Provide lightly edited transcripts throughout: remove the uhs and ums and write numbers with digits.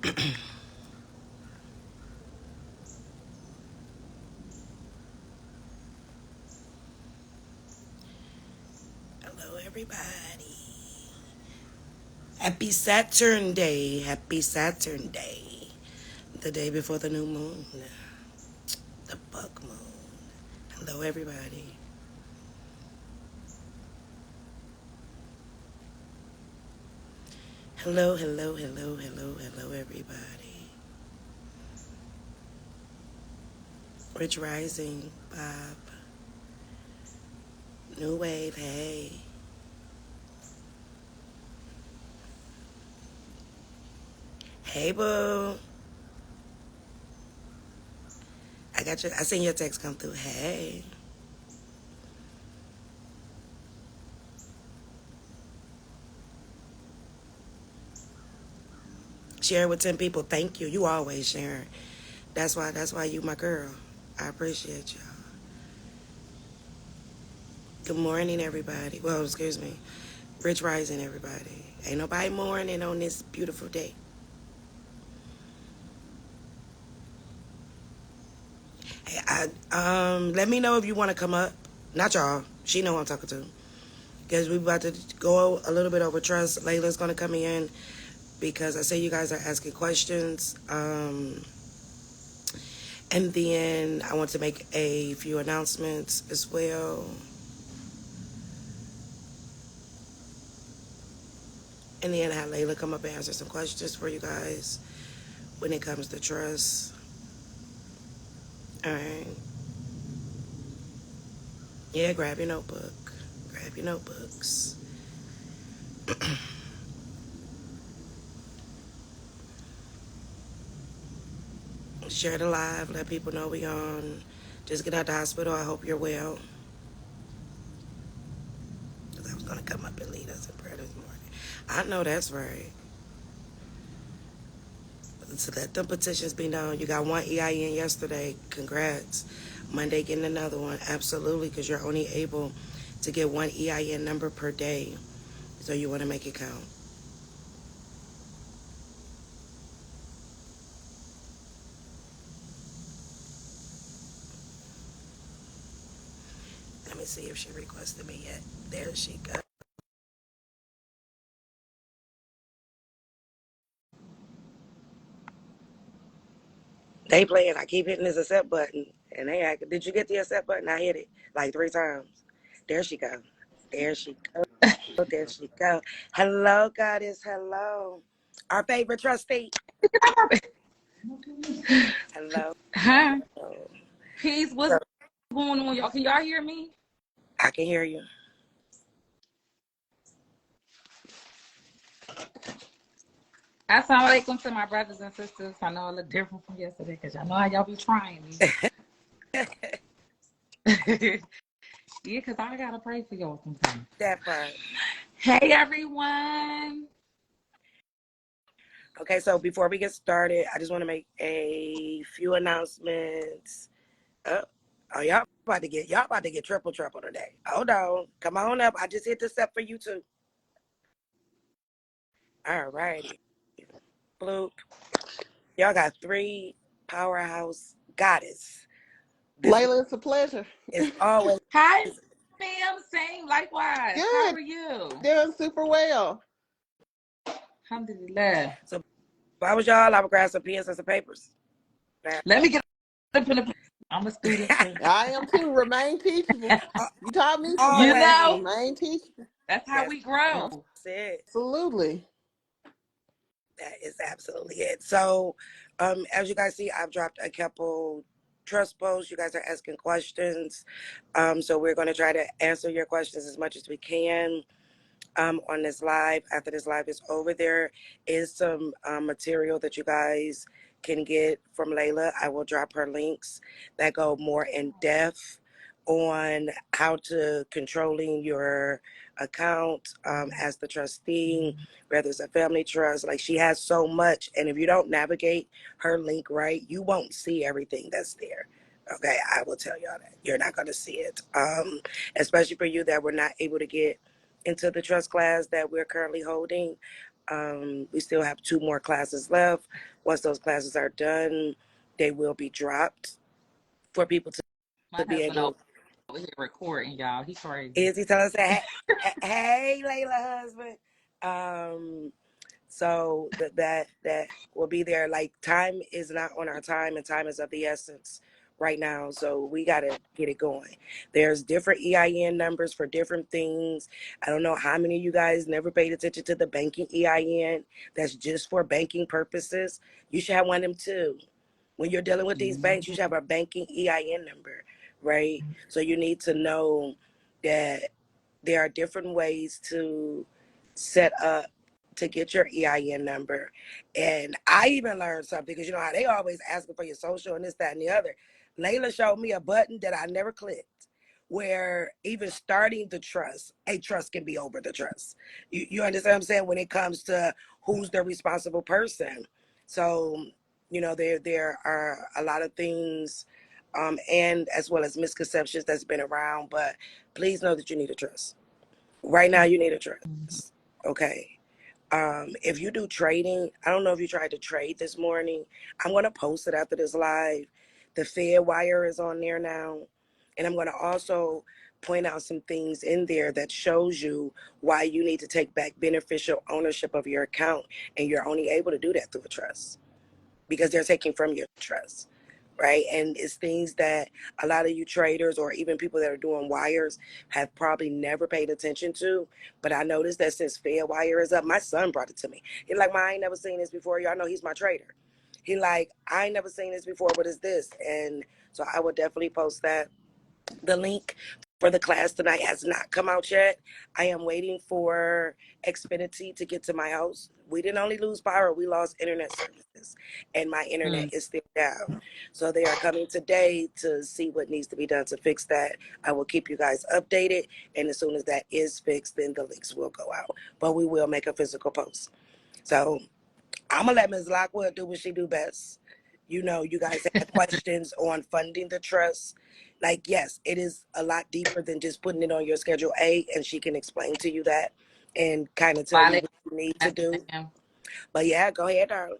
Hello, everybody. Happy Saturn Day. Happy Saturn Day. The day before the new moon. The buck moon. Hello, everybody. Hello, hello, hello, hello, hello, everybody. Rich Rising, Bob. New Wave, hey. Hey, boo. I got your. I seen your text come through. Hey. Share with 10 people. Thank you. You always sharing. That's why you my girl. I appreciate y'all. Good morning, everybody. Well, excuse me. Rich Rising, everybody. Ain't nobody mourning on this beautiful day. Hey, let me know if you want to come up. Not y'all. She know who I'm talking to. Because we about to go a little bit over trust. Layla's gonna come in because I say you guys are asking questions. And then I want to make a few announcements as well. And then have Layla come up and answer some questions for you guys when it comes to trust. All right. Yeah, grab your notebook. Grab your notebooks. Share the live. Let people know we on. Just get out the hospital. I hope you're well. Because I was going to come up and lead us in prayer this morning. I know that's right. So let them petitions be known. You got one EIN yesterday. Congrats. Monday getting another one. Absolutely, because you're only able to get one EIN number per day. So you want to make it count. Let me see if she requested me yet. There she goes. They playing. I keep hitting this accept button, and they act. Did you get the accept button? I hit it like 3 times. There she go. There she go. There she go. Hello, goddess. Hello, our favorite trustee. Hello. Hi. Hello. Peace. What's So, going on, y'all? Can y'all hear me? I can hear you. Assalamu alaikum to my brothers and sisters. I know I look different from yesterday because y'all know how y'all be trying me. Yeah, because I got to pray for y'all sometimes. That part. Hey, everyone. Okay, so before we get started, I just want to make a few announcements. Oh, oh, y'all about to get triple today. Hold on, come on up. I just hit the step for you too. All righty, Blue. Y'all got 3 powerhouse goddess. This Layla, it's a pleasure. is always Hi, ma'am. Same. Likewise. How Good. are you? Doing super well. Alhamdulillah. so. If I was y'all, I would grab some pens and some papers. Let me get up in the. I'm a student too. I am too. Remain teachable. You taught me some You things. Always. know, Remain teachable. that's how That's we grow. it. Absolutely. That is absolutely it. So, as you guys see, I've dropped a couple trust posts. You guys are asking questions. So we're going to try to answer your questions as much as we can on this live. After this live is over, there is some material that you guys can get from Layla. I will drop her links that go more in depth on how to controlling your account as the trustee, whether it's a family trust. Like, she has so much, and if you don't navigate her link right, you won't see everything that's there. Okay, I will tell y'all that you're not going to see it, especially for you that were not able to get into the trust class that we're currently holding. We still have 2 more classes left. Once those classes are done, they will be dropped for people My to be husband able. over here recording, y'all. He crazy. Is he telling us that? Hey, Layla, husband. So that will be there. Like, time is not on our time, and time is of the essence right now. So we got to get it going. There's different EIN numbers for different things. I don't know how many of you guys never paid attention to the banking EIN. That's just for banking purposes. You should have one of them too. When you're dealing with these banks, you should have a banking EIN number, right? So you need to know that there are different ways to set up to get your EIN number. And I even learned something because you know how they always asking for your social and this, that, and the other. Layla showed me a button that I never clicked where even starting the trust, a trust can be over the trust. You understand what I'm saying? When it comes to who's the responsible person. So, you know, there are a lot of things and as well as misconceptions that's been around, but please know that you need a trust. Right now, you need a trust. Okay. If you do trading, I don't know if you tried to trade this morning. I'm going to post it after this live. The Fed wire is on there now. And I'm going to also point out some things in there that shows you why you need to take back beneficial ownership of your account. And you're only able to do that through a trust because they're taking from your trust. Right. And it's things that a lot of you traders or even people that are doing wires have probably never paid attention to. But I noticed that since Fed wire is up, my son brought it to me. He's like, I ain't never seen this before. Y'all know he's my trader. He like, I ain't never seen this before. What is this? And so I will definitely post that. The link for the class tonight has not come out yet. I am waiting for Xfinity to get to my house. We didn't only lose power, we lost internet services, and my internet is still down. So they are coming today to see what needs to be done to fix that. I will keep you guys updated, and as soon as that is fixed, then the links will go out. But we will make a physical post. So I'm gonna let Ms. Lockwood do what she do best. You know, you guys had questions on funding the trust. Like, yes, it is a lot deeper than just putting it on your Schedule A, and she can explain to you that and kind of tell you what you need to do. But yeah, go ahead, darling.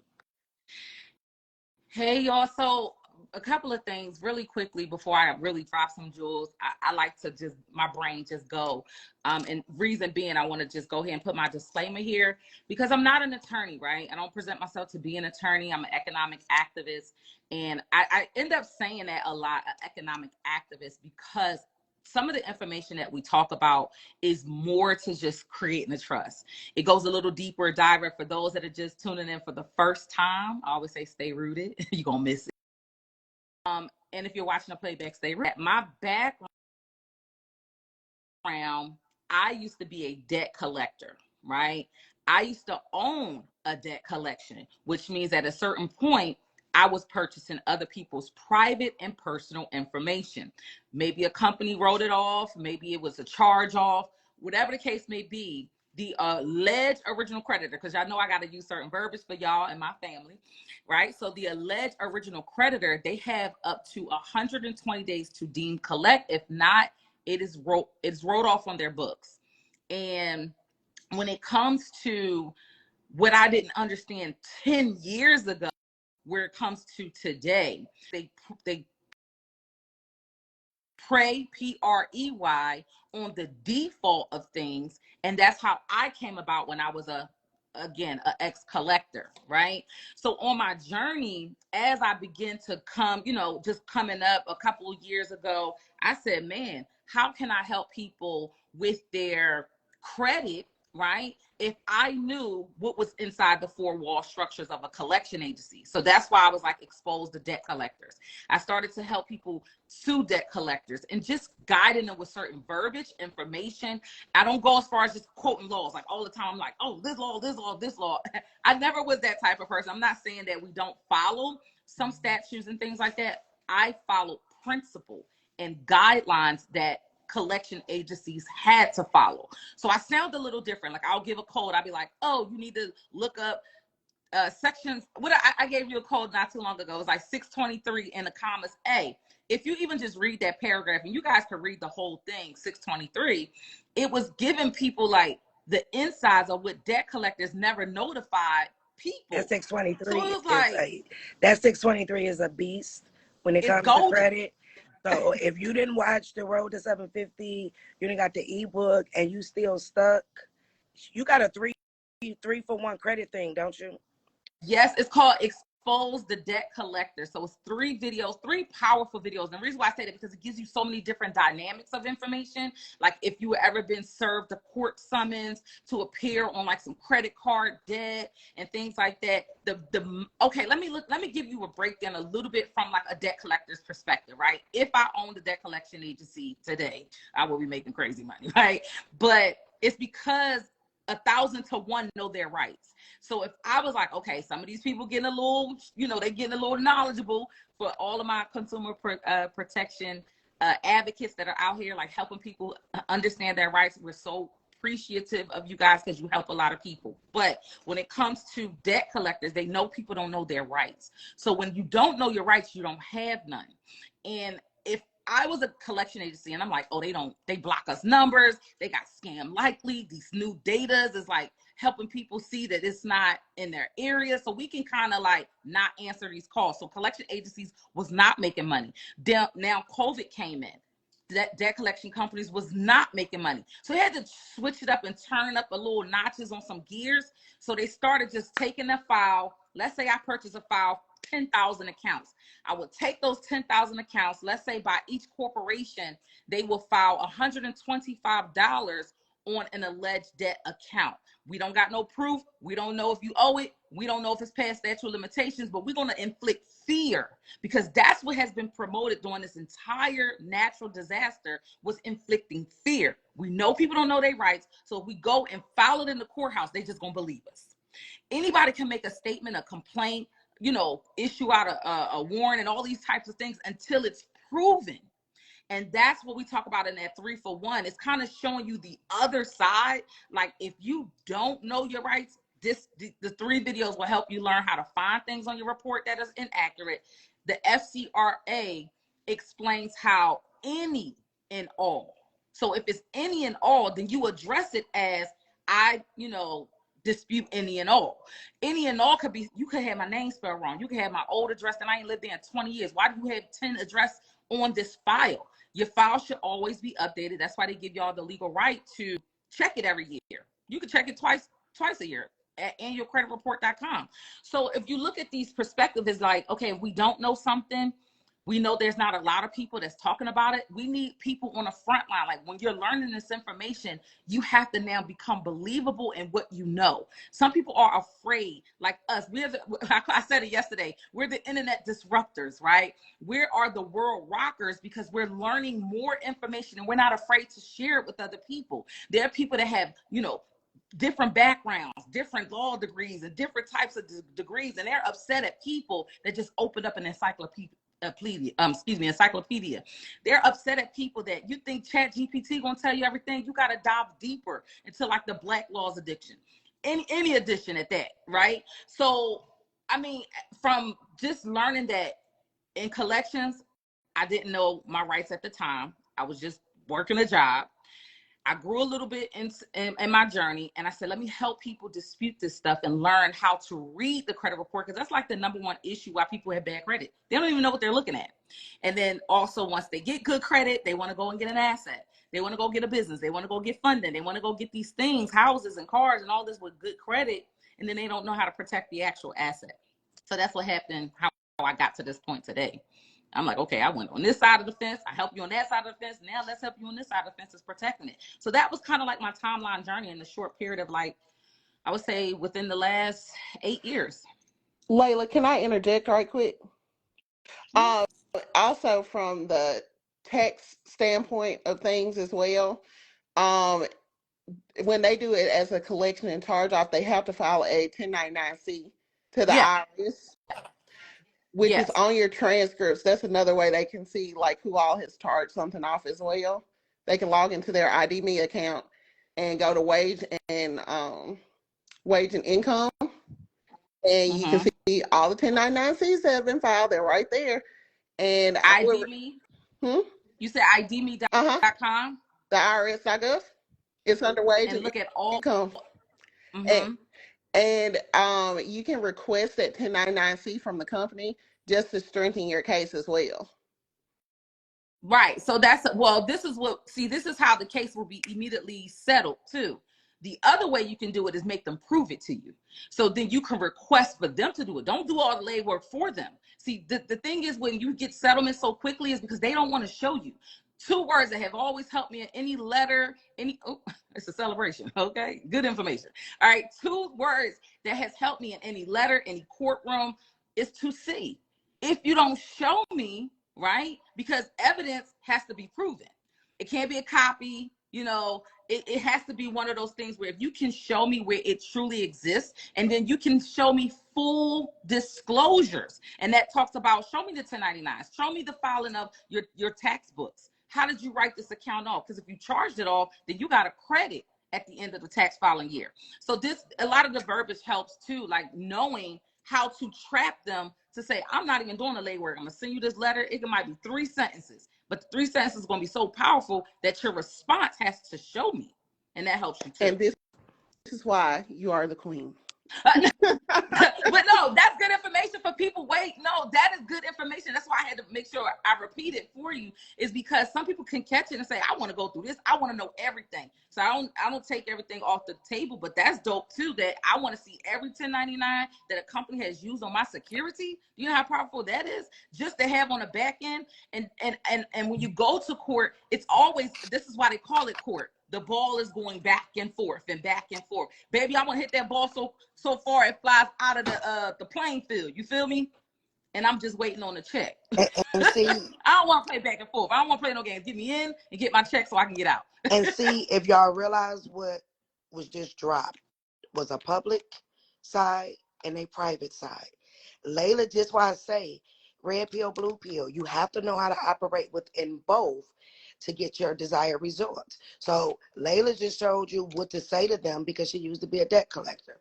Hey, y'all. So a couple of things really quickly before I really drop some jewels. I like to just, my brain just go. And reason being, I want to just go ahead and put my disclaimer here because I'm not an attorney, right? I don't present myself to be an attorney. I'm an economic activist. And I end up saying that a lot, an economic activist, because some of the information that we talk about is more to just creating a trust. It goes a little deeper, diver. For those that are just tuning in for the first time, I always say stay rooted. You're going to miss it. And if you're watching a playback, stay rooted. My background, I used to be a debt collector, right? I used to own a debt collection, which means at a certain point, I was purchasing other people's private and personal information. Maybe a company wrote it off. Maybe it was a charge off. Whatever the case may be, the alleged original creditor, because y'all know I got to use certain verbiage for y'all and my family, right? So the alleged original creditor, they have up to 120 days to deem collect. If not, it's wrote off on their books. And when it comes to what I didn't understand 10 years ago, where it comes to today, they prey, P-R-E-Y, on the default of things. And that's how I came about when I was an ex-collector, right? So on my journey, as I begin to come, just coming up a couple of years ago, I said, man, how can I help people with their credit, right? If I knew what was inside the four wall structures of a collection agency. So that's why I was like exposed to debt collectors. I started to help people sue debt collectors and just guiding them with certain verbiage, information. I don't go as far as just quoting laws. Like all the time, I'm like, oh, this law, this law, this law. I never was that type of person. I'm not saying that we don't follow some statutes and things like that. I follow principle and guidelines that collection agencies had to follow. So I sound a little different. Like I'll give a code. I'll be like, oh, you need to look up sections. What I gave you a code not too long ago. It was like 623 in the commas A. If you even just read that paragraph, and you guys can read the whole thing, 623, it was giving people like the insides of what debt collectors never notified people. That 623 So it was is like, that 623 is a beast when it it's comes to golden. credit. So if you didn't watch The Road to 750, you didn't got the ebook, and you still stuck, you got a three for one credit thing, don't you? Yes, it's called Expose the Debt Collector. So it's 3 videos, 3 powerful videos. And the reason why I say that, because it gives you so many different dynamics of information. Like if you ever been served a court summons to appear on like some credit card debt and things like that. Okay, let me give you a breakdown a little bit from like a debt collector's perspective, right? If I owned a debt collection agency today, I would be making crazy money, right? But it's because 1,000 to 1 know their rights. So if I was like, okay, some of these people getting a little, they getting a little knowledgeable, for all of my consumer protection advocates that are out here, like helping people understand their rights, we're so appreciative of you guys because you help a lot of people. But when it comes to debt collectors, they know people don't know their rights. So when you don't know your rights, you don't have none. And if I was a collection agency and I'm like, oh, they block us numbers, they got scam likely, these new data is like helping people see that it's not in their area, so we can kind of like not answer these calls. So collection agencies was not making money. Now COVID came in. Debt collection companies was not making money. So they had to switch it up and turn up a little notches on some gears. So they started just taking a file. Let's say I purchased a file, 10,000 accounts. I would take those 10,000 accounts. Let's say by each corporation, they will file $125 on an alleged debt account. We don't got no proof. We don't know if you owe it. We don't know if it's past statute of limitations, but we're going to inflict fear, because that's what has been promoted during this entire natural disaster, was inflicting fear. We know people don't know their rights. So if we go and file it in the courthouse, they just going to believe us. Anybody can make a statement, a complaint, issue out a warrant and all these types of things until it's proven. And that's what we talk about in that 3 for 1. It's kind of showing you the other side. Like if you don't know your rights, the 3 videos will help you learn how to find things on your report that is inaccurate. The FCRA explains how any and all. So if it's any and all, then you address it as dispute any and all. Any and all could be, you could have my name spelled wrong. You could have my old address and I ain't lived there in 20 years. Why do you have 10 address on this file? Your file should always be updated. That's why they give y'all the legal right to check it every year. You can check it twice a year at annualcreditreport.com. So if you look at these perspectives, it's like, okay, if we don't know something, we know there's not a lot of people that's talking about it. We need people on the front line. Like when you're learning this information, you have to now become believable in what you know. Some people are afraid, like us. I said it yesterday, we're the internet disruptors, right? We are the world rockers because we're learning more information and we're not afraid to share it with other people. There are people that have, different backgrounds, different law degrees, and different types of degrees, and they're upset at people that just opened up an encyclopedia. They're upset at people that you think ChatGPT gonna tell you everything. You gotta dive deeper into like the Black laws addiction, any addiction at that, right? So, I mean, from just learning that in collections, I didn't know my rights at the time. I was just working a job. I grew a little bit in my journey, and I said, let me help people dispute this stuff and learn how to read the credit report, because that's like the number one issue why people have bad credit. They don't even know what they're looking at. And then also once they get good credit, they want to go and get an asset. They want to go get a business. They want to go get funding. They want to go get these things, houses and cars and all this with good credit, and then they don't know how to protect the actual asset. So that's what happened, how I got to this point today. I'm like, okay, I went on this side of the fence. I helped you on that side of the fence. Now let's help you on this side of the fence, is protecting it. So that was kind of like my timeline journey in the short period of, like, I would say within the last 8 years. Layla, can I interject right quick? Also from the tax standpoint of things as well, when they do it as a collection and charge off, they have to file a 1099-C to the IRS. Which is on your transcripts. That's another way they can see like who all has charged something off as well. They can log into their ID.me account and go to wage and income, and you can see all the 1099-Cs that have been filed. They're right there. And ID.me. You said ID.me.com. The IRS.gov. It's under wage and look at all. income. Mm-hmm. And you can request that 1099-C from the company just to strengthen your case as well. Right. So that's, well, this is how the case will be immediately settled too. The other way you can do it is make them prove it to you. So then you can request for them to do it. Don't do all the legwork for them. See, the thing is, when you get settlement so quickly is because they don't want to show you. Two words that have always helped me in any letter, it's a celebration, okay? Good information. All right, two words that has helped me in any letter, any courtroom, is to see. If you don't show me, right? Because evidence has to be proven. It can't be a copy, it has to be one of those things where if you can show me where it truly exists, and then you can show me full disclosures. And that talks about, show me the 1099s, show me the filing of your tax books. How did you write this account off? Because if you charged it off, then you got a credit at the end of the tax filing year. So a lot of the verbiage helps too, like knowing how to trap them to say, I'm not even doing the legwork. I'm gonna send you this letter. It might be 3 sentences, but the 3 sentences is gonna be so powerful that your response has to show me, and that helps you too. And this is why you are the queen. But no, that's good information for people. Wait, no, that is good information. That's why I had to make sure I repeat it for you, is because some people can catch it and say, I want to go through this. I want to know everything. So I don't take everything off the table, but that's dope too, that I want to see every 1099 that a company has used on my security. Do you know how powerful that is? Just to have on the back end. And when you go to court, it's always, this is why they call it court. The ball is going back and forth and back and forth. Baby, I want to hit that ball so far it flies out of the playing field. You feel me? And I'm just waiting on the check. And see, I don't want to play back and forth. I don't want to play no games. Get me in and get my check so I can get out. And see, if y'all realize what was just dropped was a public side and a private side. Layla, just why I say red pill, blue pill, you have to know how to operate within both to get your desired results. So Layla just showed you what to say to them because she used to be a debt collector,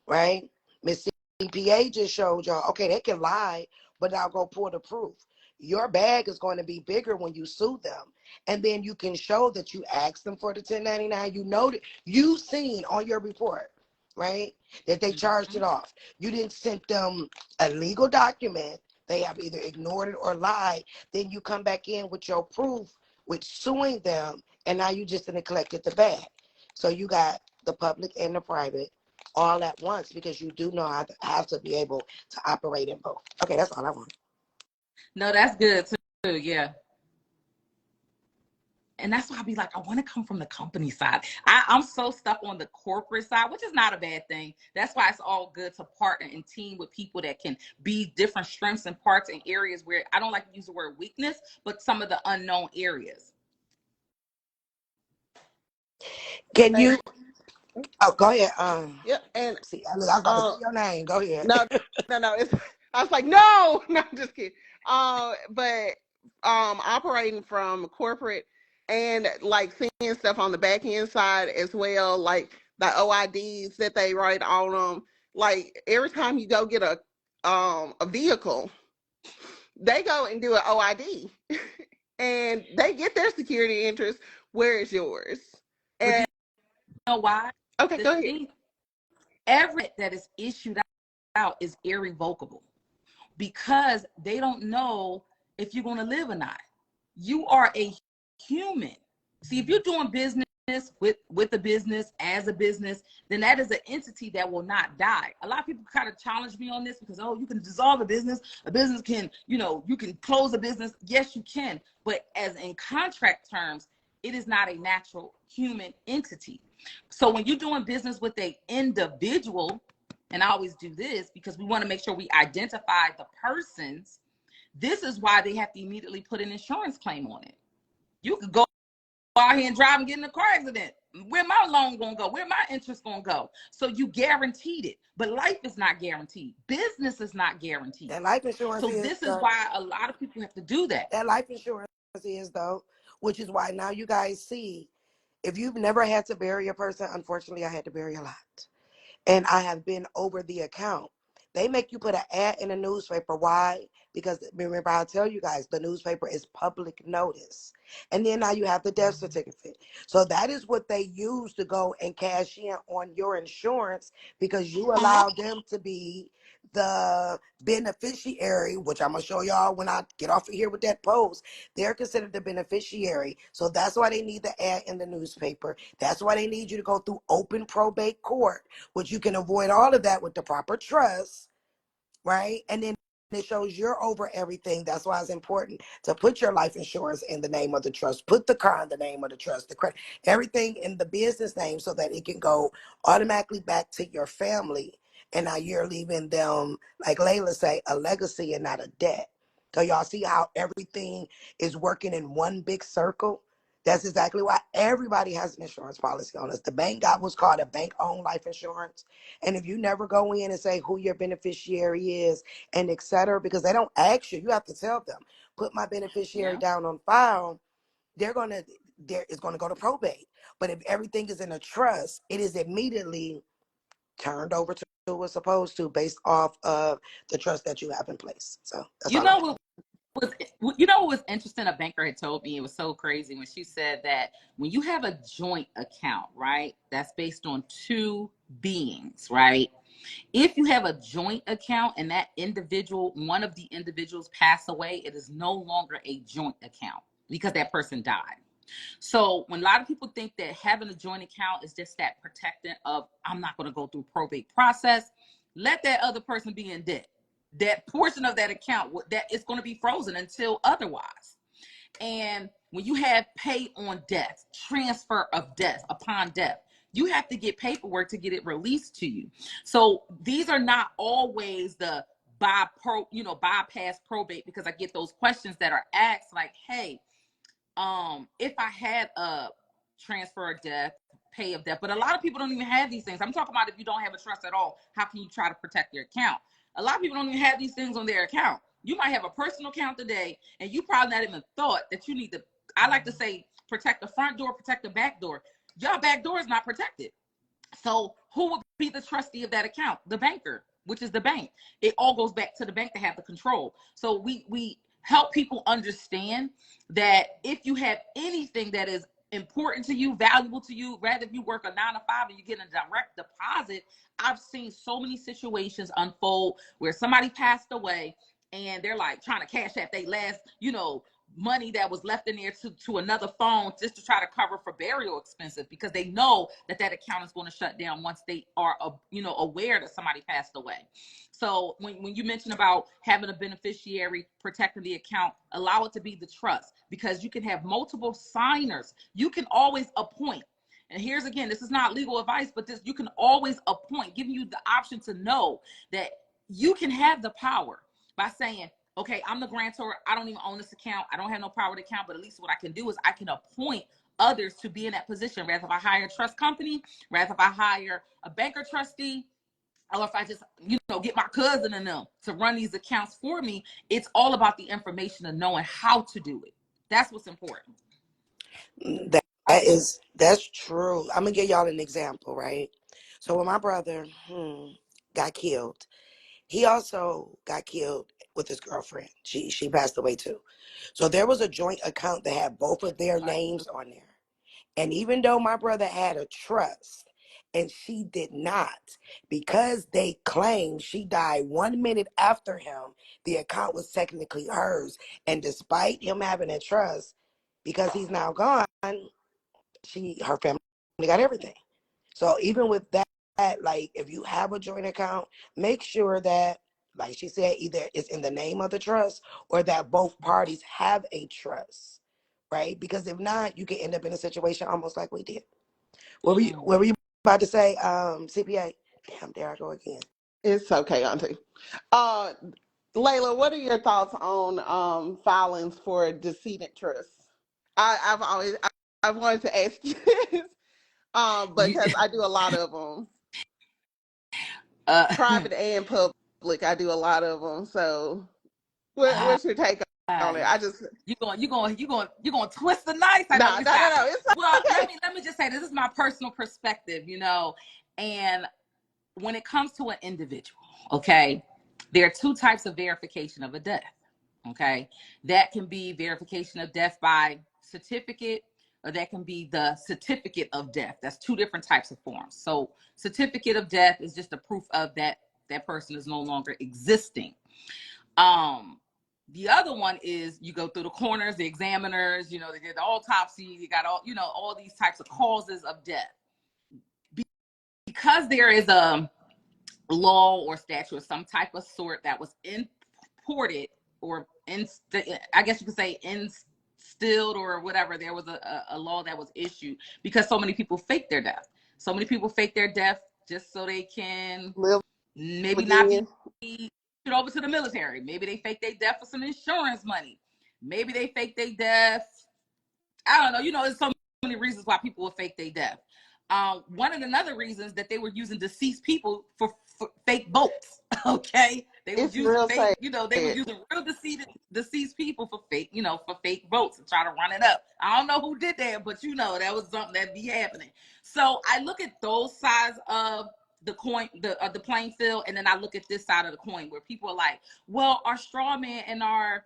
right? Miss CPA just showed y'all, okay, they can lie, but I'll go pull the proof. Your bag is going to be bigger when you sue them. And then you can show that you asked them for the 1099. You know that you've seen on your report, right, that they charged it off. You didn't send them a legal document. They have either ignored it or lied. Then you come back in with your proof with suing them, and now you just collected the bag. So you got the public and the private all at once because you do know how to be able to operate in both. Okay, that's all I want. No, that's good too. Yeah. And that's why I be like, I want to come from the company side. I'm so stuck on the corporate side, which is not a bad thing. That's why it's all good to partner and team with people that can be different strengths and parts and areas where I don't like to use the word weakness, but some of the unknown areas. Can you? Oh, go ahead. Yeah, and see, I was going to say your name. Go ahead. No. I was like, no, I'm just kidding. But operating from corporate and like seeing stuff on the back end side as well, like the OIDs that they write on them. Like every time you go get a vehicle, they go and do an OID, and they get their security interest. Where is yours? And you know why? Okay, go ahead. Every that is issued out is irrevocable because they don't know if you're going to live or not. You are a human. See, if you're doing business with a business as a business, then that is an entity that will not die. A lot of people kind of challenge me on this because, oh, you can dissolve a business can, you can close a business. Yes, you can. But as in contract terms, it is not a natural human entity. So when you're doing business with an individual, and I always do this because we want to make sure we identify the persons, this is why they have to immediately put an insurance claim on it. You could go out here and drive and get in a car accident. Where my loan gonna go? Where my interest gonna go? So you guaranteed it, but life is not guaranteed. Business is not guaranteed. That life insurance. So this is why a lot of people have to do that. That life insurance is though, which is why now you guys see, if you've never had to bury a person, unfortunately, I had to bury a lot, and I have been over the account. They make you put an ad in a newspaper. Why? because remember, I'll tell you guys, the newspaper is public notice. And then now you have the death certificate. So that is what they use to go and cash in on your insurance, because you allowed them to be the beneficiary, which I'm going to show y'all when I get off of here with that post. They're considered the beneficiary. So that's why they need the ad in the newspaper. That's why they need you to go through open probate court, which you can avoid all of that with the proper trust, right? And then it shows you're over everything. That's why it's important to put your life insurance in the name of the trust, put the car in the name of the trust, the credit, everything in the business name, so that it can go automatically back to your family. And now you're leaving them, like Layla say, a legacy and not a debt. So y'all see how everything is working in one big circle? That's exactly why everybody has an insurance policy on us. The bank got what's called a bank-owned life insurance. And if you never go in and say who your beneficiary is and et cetera, because they don't ask you, you have to tell them, put my beneficiary down on file, it's gonna go to probate. But if everything is in a trust, it is immediately turned over to who it's supposed to, based off of the trust that you have in place. So that's You all. know what what was interesting? A banker had told me, it was so crazy when she said that when you have a joint account, right, that's based on two beings, right? If you have a joint account and that individual, one of the individuals pass away, it is no longer a joint account because that person died. So when a lot of people think that having a joint account is just that protectant of, I'm not going to go through probate process, let that other person be in debt. That portion of that account, that is going to be frozen until otherwise. And when you have pay on death, transfer of death upon death, you have to get paperwork to get it released to you. So these are not always the bypass probate, because I get those questions that are asked like, hey, if I had a transfer of death, pay of death, but a lot of people don't even have these things. I'm talking about if you don't have a trust at all, how can you try to protect your account? A lot of people don't even have these things on their account. You might have a personal account today, and you probably not even thought that you need to, I like to say, protect the front door, protect the back door. Your back door is not protected. So who would be the trustee of that account? The banker, which is the bank. It all goes back to the bank to have the control. So we help people understand that if you have anything that is important to you, valuable to you, rather if you work a 9 to 5 and you get a direct deposit. I've seen so many situations unfold where somebody passed away and they're like trying to cash out their last, money that was left in there to another phone just to try to cover for burial expenses, because they know that account is going to shut down once they are aware that somebody passed away. So when you mention about having a beneficiary protecting the account, allow it to be the trust, because you can have multiple signers. You can always appoint. And here's again, this is not legal advice, but you can always appoint, giving you the option to know that you can have the power by saying, okay, I'm the grantor. I don't even own this account. I don't have no power to account, but at least what I can do is I can appoint others to be in that position. Rather if I hire a trust company, rather if I hire a banker trustee, or if I just, get my cousin and them to run these accounts for me. It's all about the information and knowing how to do it. That's what's important. That's true. I'm gonna give y'all an example, right? So when my brother got killed, he also got killed with his girlfriend. She passed away too. So there was a joint account that had both of their names on there. And even though my brother had a trust and she did not, because they claimed she died 1 minute after him, the account was technically hers. And despite him having a trust, because he's now gone, her family got everything. So even with that, like if you have a joint account, make sure that, like she said, either it's in the name of the trust or that both parties have a trust, right? Because if not, you can end up in a situation almost like we did. What were you about to say, CPA? Damn, there I go again. It's okay, Auntie. Layla, what are your thoughts on filings for decedent trusts? I've wanted to ask you this because I do a lot of them, private and public. I do a lot of them. So, what's your take on it? I just you're going to twist the knife. no. It's well, okay. let me just say, this is my personal perspective, and when it comes to an individual, okay, there are two types of verification of a death. Okay. That can be verification of death by certificate, or that can be the certificate of death. That's two different types of forms. So certificate of death is just a proof of that person is no longer existing. The other one is you go through the coroners, the examiners, they did the autopsy, you got all these types of causes of death. Because there is a law or statute or some type of sort that was imported, or I guess you could say instilled or whatever, there was a law that was issued because so many people fake their death. So many people fake their death just so they can maybe not be over to the military. Maybe they fake their death for some insurance money. Maybe they fake their death. I don't know. There's so many reasons why people will fake their death. One of the other reasons that they were using deceased people for fake votes. Okay, they were using fake. They were using real deceased people for fake. For fake votes and try to run it up. I don't know who did that, but that was something that be happening. So I look at those sides of the coin, the playing field, and then I look at this side of the coin where people are like, well, our straw man and our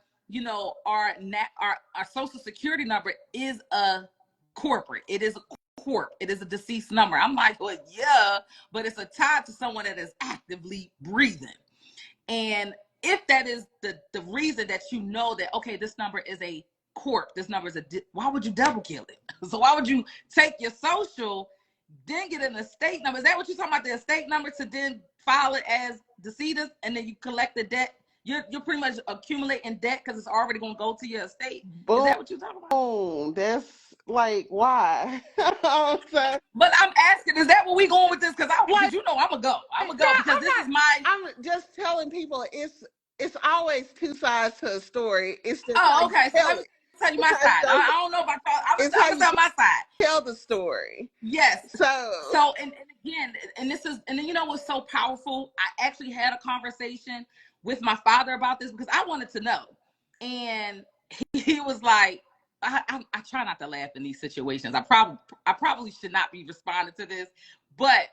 social security number is a corporate. It is a corp. It is a deceased number. I'm like, well, yeah, but it's a tie to someone that is actively breathing. And if that is the reason that that, okay, this number is a corp, this number is why would you double kill it? So why would you take your social, then get an estate number? Is that what you're talking about, the estate number, to then file it as decedent, and then you collect the debt? You're pretty much accumulating debt because it's already going to go to your estate. Boom. Is that what you're talking about? Boom. That's like, why? But I'm asking, is that where we going with this? Because I'm going to go. I'm going to go because I'm just telling people it's always two sides to a story. It's just okay. So let me tell you my side. I don't know about y'all. I'm going to tell my side. Tell the story. Yes. So and again, and then what's so powerful? I actually had a conversation with my father about this because I wanted to know. And he was like, I try not to laugh in these situations. I probably should not be responding to this, but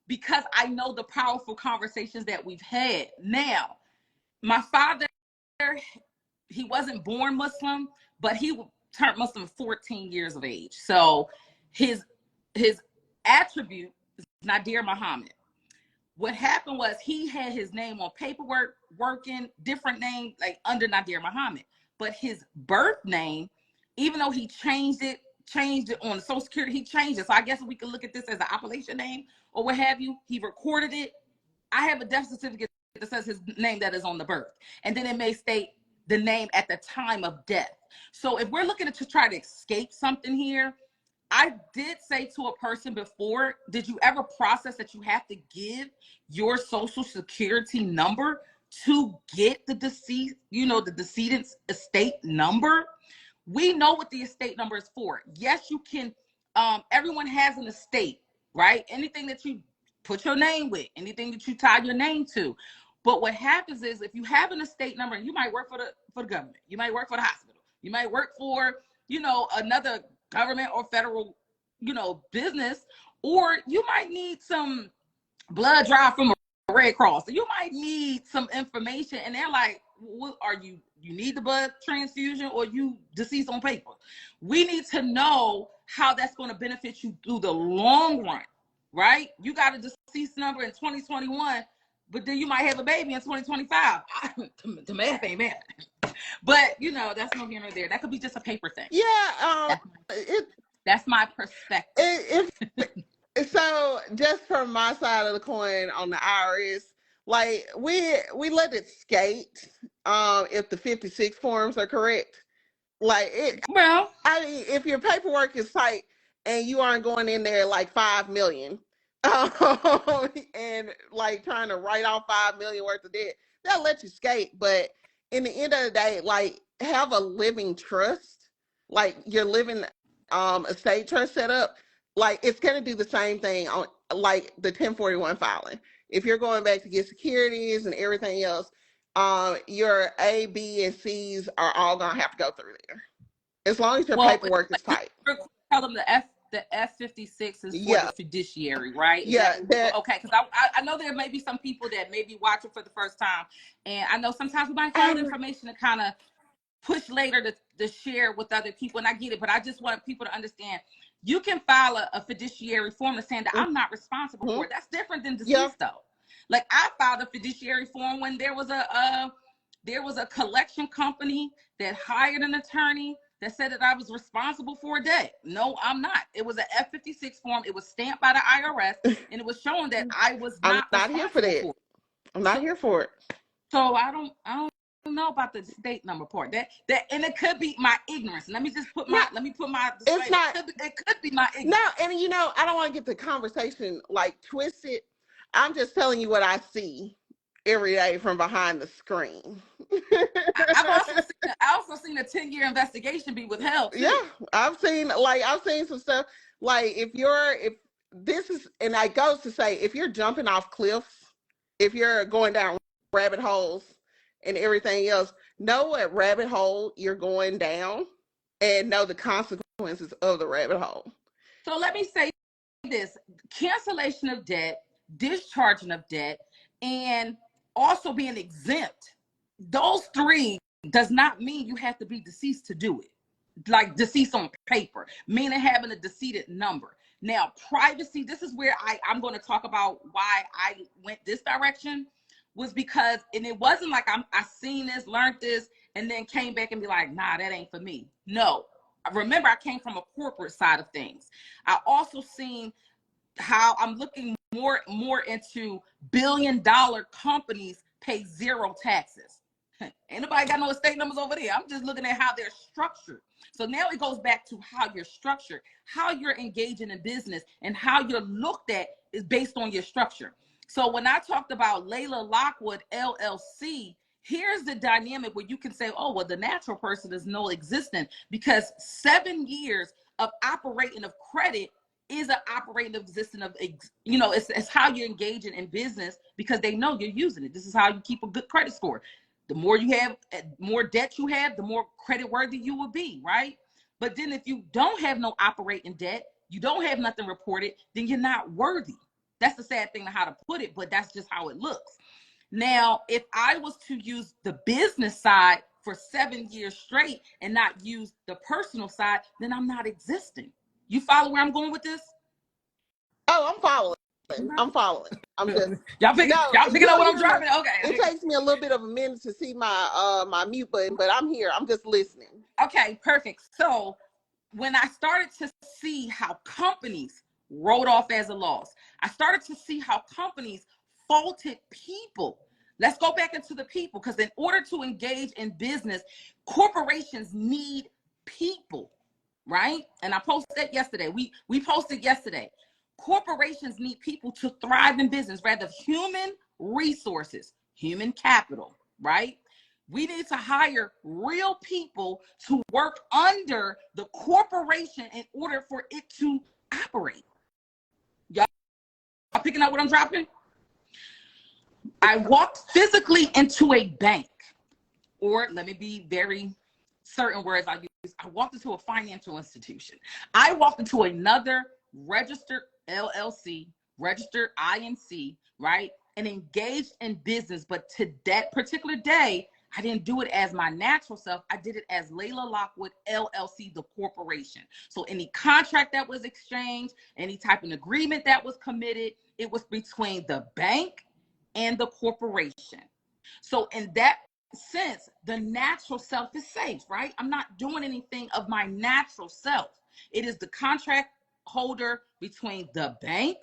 because I know the powerful conversations that we've had. Now, my father, he wasn't born Muslim, but he turned Muslim at 14 years of age. So his attribute is Nadir Muhammad. What happened was he had his name on paperwork, working, different name, like under Nadir Muhammad. But his birth name, even though he changed it on Social Security, he changed it. So I guess we can look at this as an appellation name or what have you. He recorded it. I have a death certificate that says his name that is on the birth. And then it may state the name at the time of death. So if we're looking to try to escape something here, I did say to a person before, did you ever process that you have to give your social security number to get the deceased, the decedent's estate number? We know what the estate number is for. Yes, you can. Everyone has an estate, right? Anything that you put your name with, anything that you tie your name to. But what happens is if you have an estate number, and you might work for the government, you might work for the hospital, you might work for, another government or federal, business, or you might need some blood drive from a Red Cross. So you might need some information, and they're like, what are you need the blood transfusion or you deceased on paper? We need to know how that's going to benefit you through the long run, right? You got a deceased number in 2021, but then you might have a baby in 2025. The math ain't math. But, that's no here nor there. That could be just a paper thing. Yeah. That's my perspective. So just from my side of the coin on the IRS, like we let it skate if the 56 forms are correct. If your paperwork is tight and you aren't going in there like 5 million and like trying to write off 5 million worth of debt, they'll let you skate. But in the end of the day, like, have a living trust, like your living estate trust set up. Like, it's going to do the same thing on like the 1041 filing. If you're going back to get securities and everything else, your A, B, and C's are all going to have to go through there. As long as your paperwork is tight. Tell them the F56 is for the fiduciary, right? Yeah. Okay, because I know there may be some people that may be watching for the first time, and I know sometimes we might find information to kind of push later to share with other people. And I get it, but I just want people to understand you can file a fiduciary form saying that I'm not responsible for it. That's different than deceased though. Like I filed a fiduciary form when there was a collection company that hired an attorney that said that I was responsible for a debt. No, I'm not. It was an F-56 form. It was stamped by the IRS, and it was showing that I was not here for that. I'm not here for it. So I don't know about the state number part. That and it could be my ignorance. Let me put my it's not it could be my ignorance. No, and I don't want to get the conversation like twisted. I'm just telling you what I see every day from behind the screen. I also seen a 10-year investigation be withheld too. Yeah, I've seen some stuff. Like if this is, and I goes to say, if you're jumping off cliffs, if you're going down rabbit holes and everything else, know what rabbit hole you're going down and know the consequences of the rabbit hole. So let me say this: cancellation of debt, discharging of debt, and also being exempt. Those three does not mean you have to be deceased to do it. Like deceased on paper, meaning having a decedent number. Now, privacy, this is where I'm going to talk about why I went this direction, was because, and it wasn't like I seen this, learned this, and then came back and be like, nah, that ain't for me. No. Remember, I came from a corporate side of things. I also seen how I'm looking more into billion-dollar companies pay zero taxes. Ain't nobody got no estate numbers over there. I'm just looking at how they're structured. So now it goes back to how you're structured, how you're engaging in business, and how you're looked at is based on your structure. So when I talked about Layla Lockwood LLC, here's the dynamic where you can say, oh, well, the natural person is no existent, because 7 years of operating of credit is an operating of existence of, it's how you're engaging in business, because they know you're using it. This is how you keep a good credit score. The more you have, more debt you have, the more credit worthy you will be, right? But then if you don't have no operating debt, you don't have nothing reported, then you're not worthy. That's the sad thing to how to put it, but that's just how it looks. Now, if I was to use the business side for 7 years straight and not use the personal side, then I'm not existing. You follow where I'm going with this? Oh, I'm following. I'm just y'all picking up what I'm driving. Okay. It takes me a little bit of a minute to see my my mute button, but I'm here. I'm just listening. Okay, perfect. So when I started to see how companies wrote off as a loss, I started to see how companies faulted people. Let's go back into the people, because in order to engage in business, corporations need people, right? And I posted that yesterday. We posted yesterday. Corporations need people to thrive in business, rather human resources, human capital, right? We need to hire real people to work under the corporation in order for it to operate. Y'all picking up what I'm dropping? I walked physically into a bank, or let me be very certain words I use. I walked into a financial institution. I walked into another registered LLC, registered INC, right? And engaged in business. But to that particular day, I didn't do it as my natural self. I did it as Layla Lockwood LLC, the corporation. So any contract that was exchanged, any type of agreement that was committed, it was between the bank and the corporation. So in that sense, the natural self is safe, right? I'm not doing anything of my natural self. It is the contract holder between the bank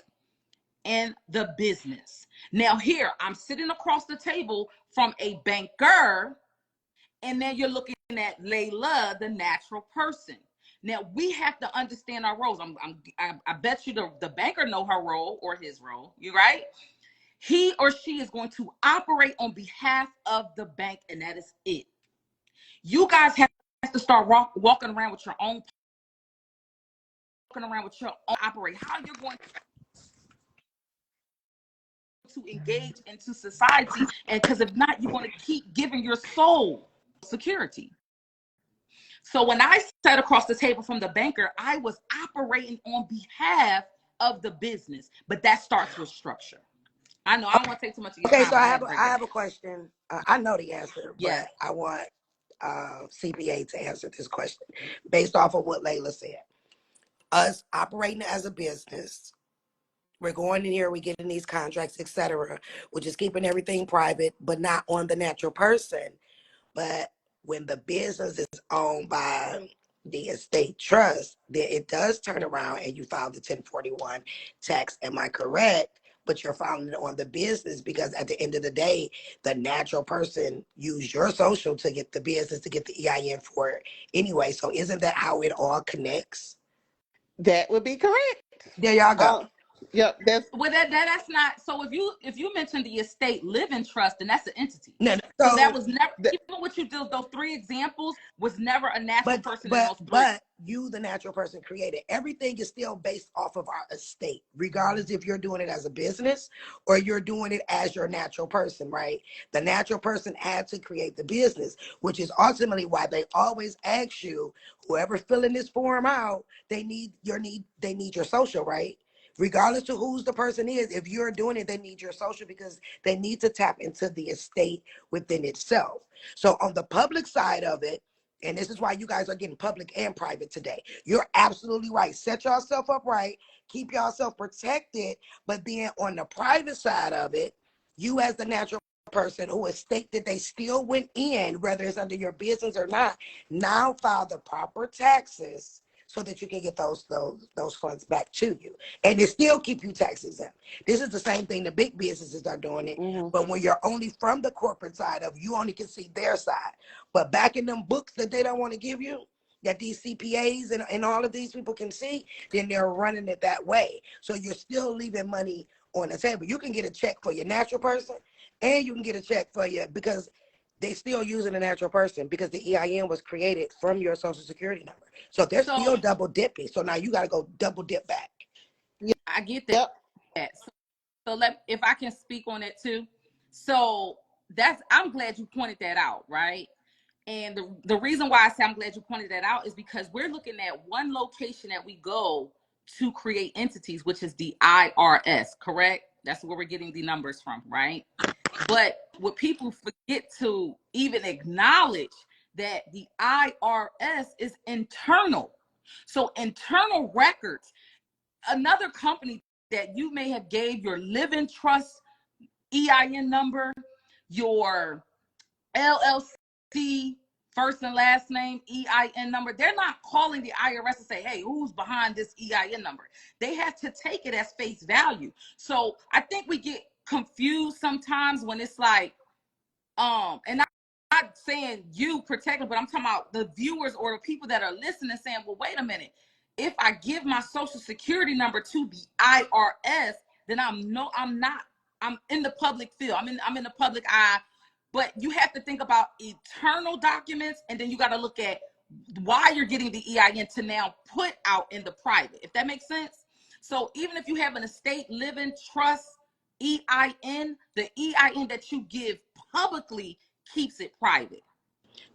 and the business. Now here, I'm sitting across the table from a banker, and then you're looking at Layla, the natural person. Now we have to understand our roles. I bet you the banker know her role or his role. You right? He or she is going to operate on behalf of the bank, and that is it. You guys have to start walking around with your own operate. How you're going to engage into society, and because if not, you're going to keep giving your soul security. So when I sat across the table from the banker, I was operating on behalf of the business, but that starts with structure. I know I don't want to take too much of your time. Okay, so I have a question. I know the answer, yes. But I want CPA to answer this question based off of what Layla said. Us operating as a business, we're going in here, we're getting these contracts, etc. We're just keeping everything private, but not on the natural person. But when the business is owned by the estate trust, then it does turn around and you file the 1041 tax. Am I correct? But you're filing it on the business because at the end of the day, the natural person used your social to get the business, to get the EIN for it anyway. So isn't that how it all connects? That would be correct. There y'all go. Yep, well, that's not. So if you mentioned the estate living trust, then that's an entity. No, so that was never, even what you did, those three examples was never a natural person in those three. But you, the natural person, created. Everything is still based off of our estate, regardless if you're doing it as a business or you're doing it as your natural person, right? The natural person had to create the business, which is ultimately why they always ask you, whoever's filling this form out, they need your social, right? Regardless to who's the person is, if you're doing it, they need your social because they need to tap into the estate within itself. So on the public side of it, and this is why you guys are getting public and private today. You're absolutely right. Set yourself up right. Keep yourself protected. But then on the private side of it, you as the natural person who has stated they still went in, whether it's under your business or not, now file the proper taxes so that you can get those funds back to you. And they still keep you tax exempt. This is the same thing the big businesses are doing it. Mm-hmm. But when you're only from the corporate side of, you only can see their side. But back in them books that they don't want to give you, that these CPAs and all of these people can see, then they're running it that way. So you're still leaving money on the table. You can get a check for your natural person and you can get a check for you because they still using a natural person because the EIN was created from your social security number. So they're still double dipping. So now you got to go double dip back. I get that. Yep. So if I can speak on it too. So I'm glad you pointed that out, right? And the reason why I say I'm glad you pointed that out is because we're looking at one location that we go to create entities, which is the IRS, correct? That's where we're getting the numbers from, right? But what people forget to even acknowledge that the IRS is internal. So internal records, another company that you may have gave your living trust EIN number, your LLC first and last name EIN number, they're not calling the IRS and say, hey, who's behind this EIN number? They have to take it as face value. So I think we get confused sometimes when it's like, and I'm not saying you particularly, but I'm talking about the viewers or the people that are listening saying, well, wait a minute. If I give my social security number to the IRS, then I'm in the public field. I'm in the public eye. But you have to think about eternal documents, and then you got to look at why you're getting the EIN to now put out in the private, if that makes sense. So even if you have an estate living trust EIN, the EIN that you give publicly keeps it private.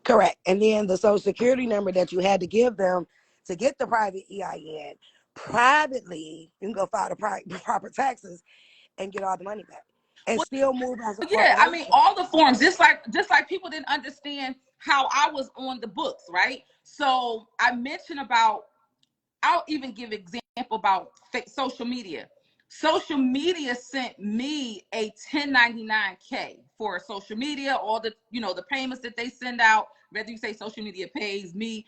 Correct. And then the social security number that you had to give them to get the private EIN, privately, you can go file the proper taxes and get all the money back and still move as a corporation. I mean, all the forms, just like people didn't understand how I was on the books, right? So I mentioned I'll even give example about social media. Social media sent me a 1099K for social media, all the, the payments that they send out, whether you say social media pays me,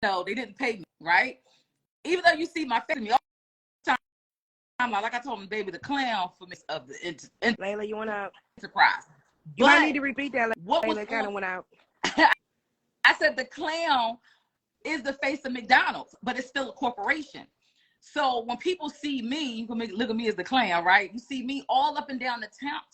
no, they didn't pay me, right? Even though you see my face me all the time, I'm like I told him, baby, the clown for me of the Layla, you went out. Enterprise. You might need to repeat that. Layla kind of went out. I said the clown is the face of McDonald's, but it's still a corporation. So when people see me, you can look at me as the clown, right? You see me all up and down the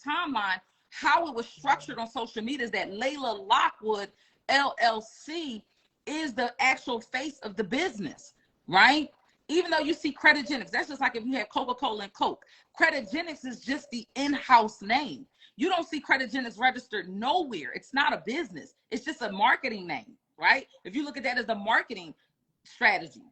timeline. How it was structured on social media is that Layla Lockwood LLC is the actual face of the business, right? Even though you see Creditogenics, that's just like if you have Coca-Cola and Coke. Creditogenics is just the in-house name. You don't see Creditogenics registered nowhere. It's not a business. It's just a marketing name, right? If you look at that as a marketing strategy.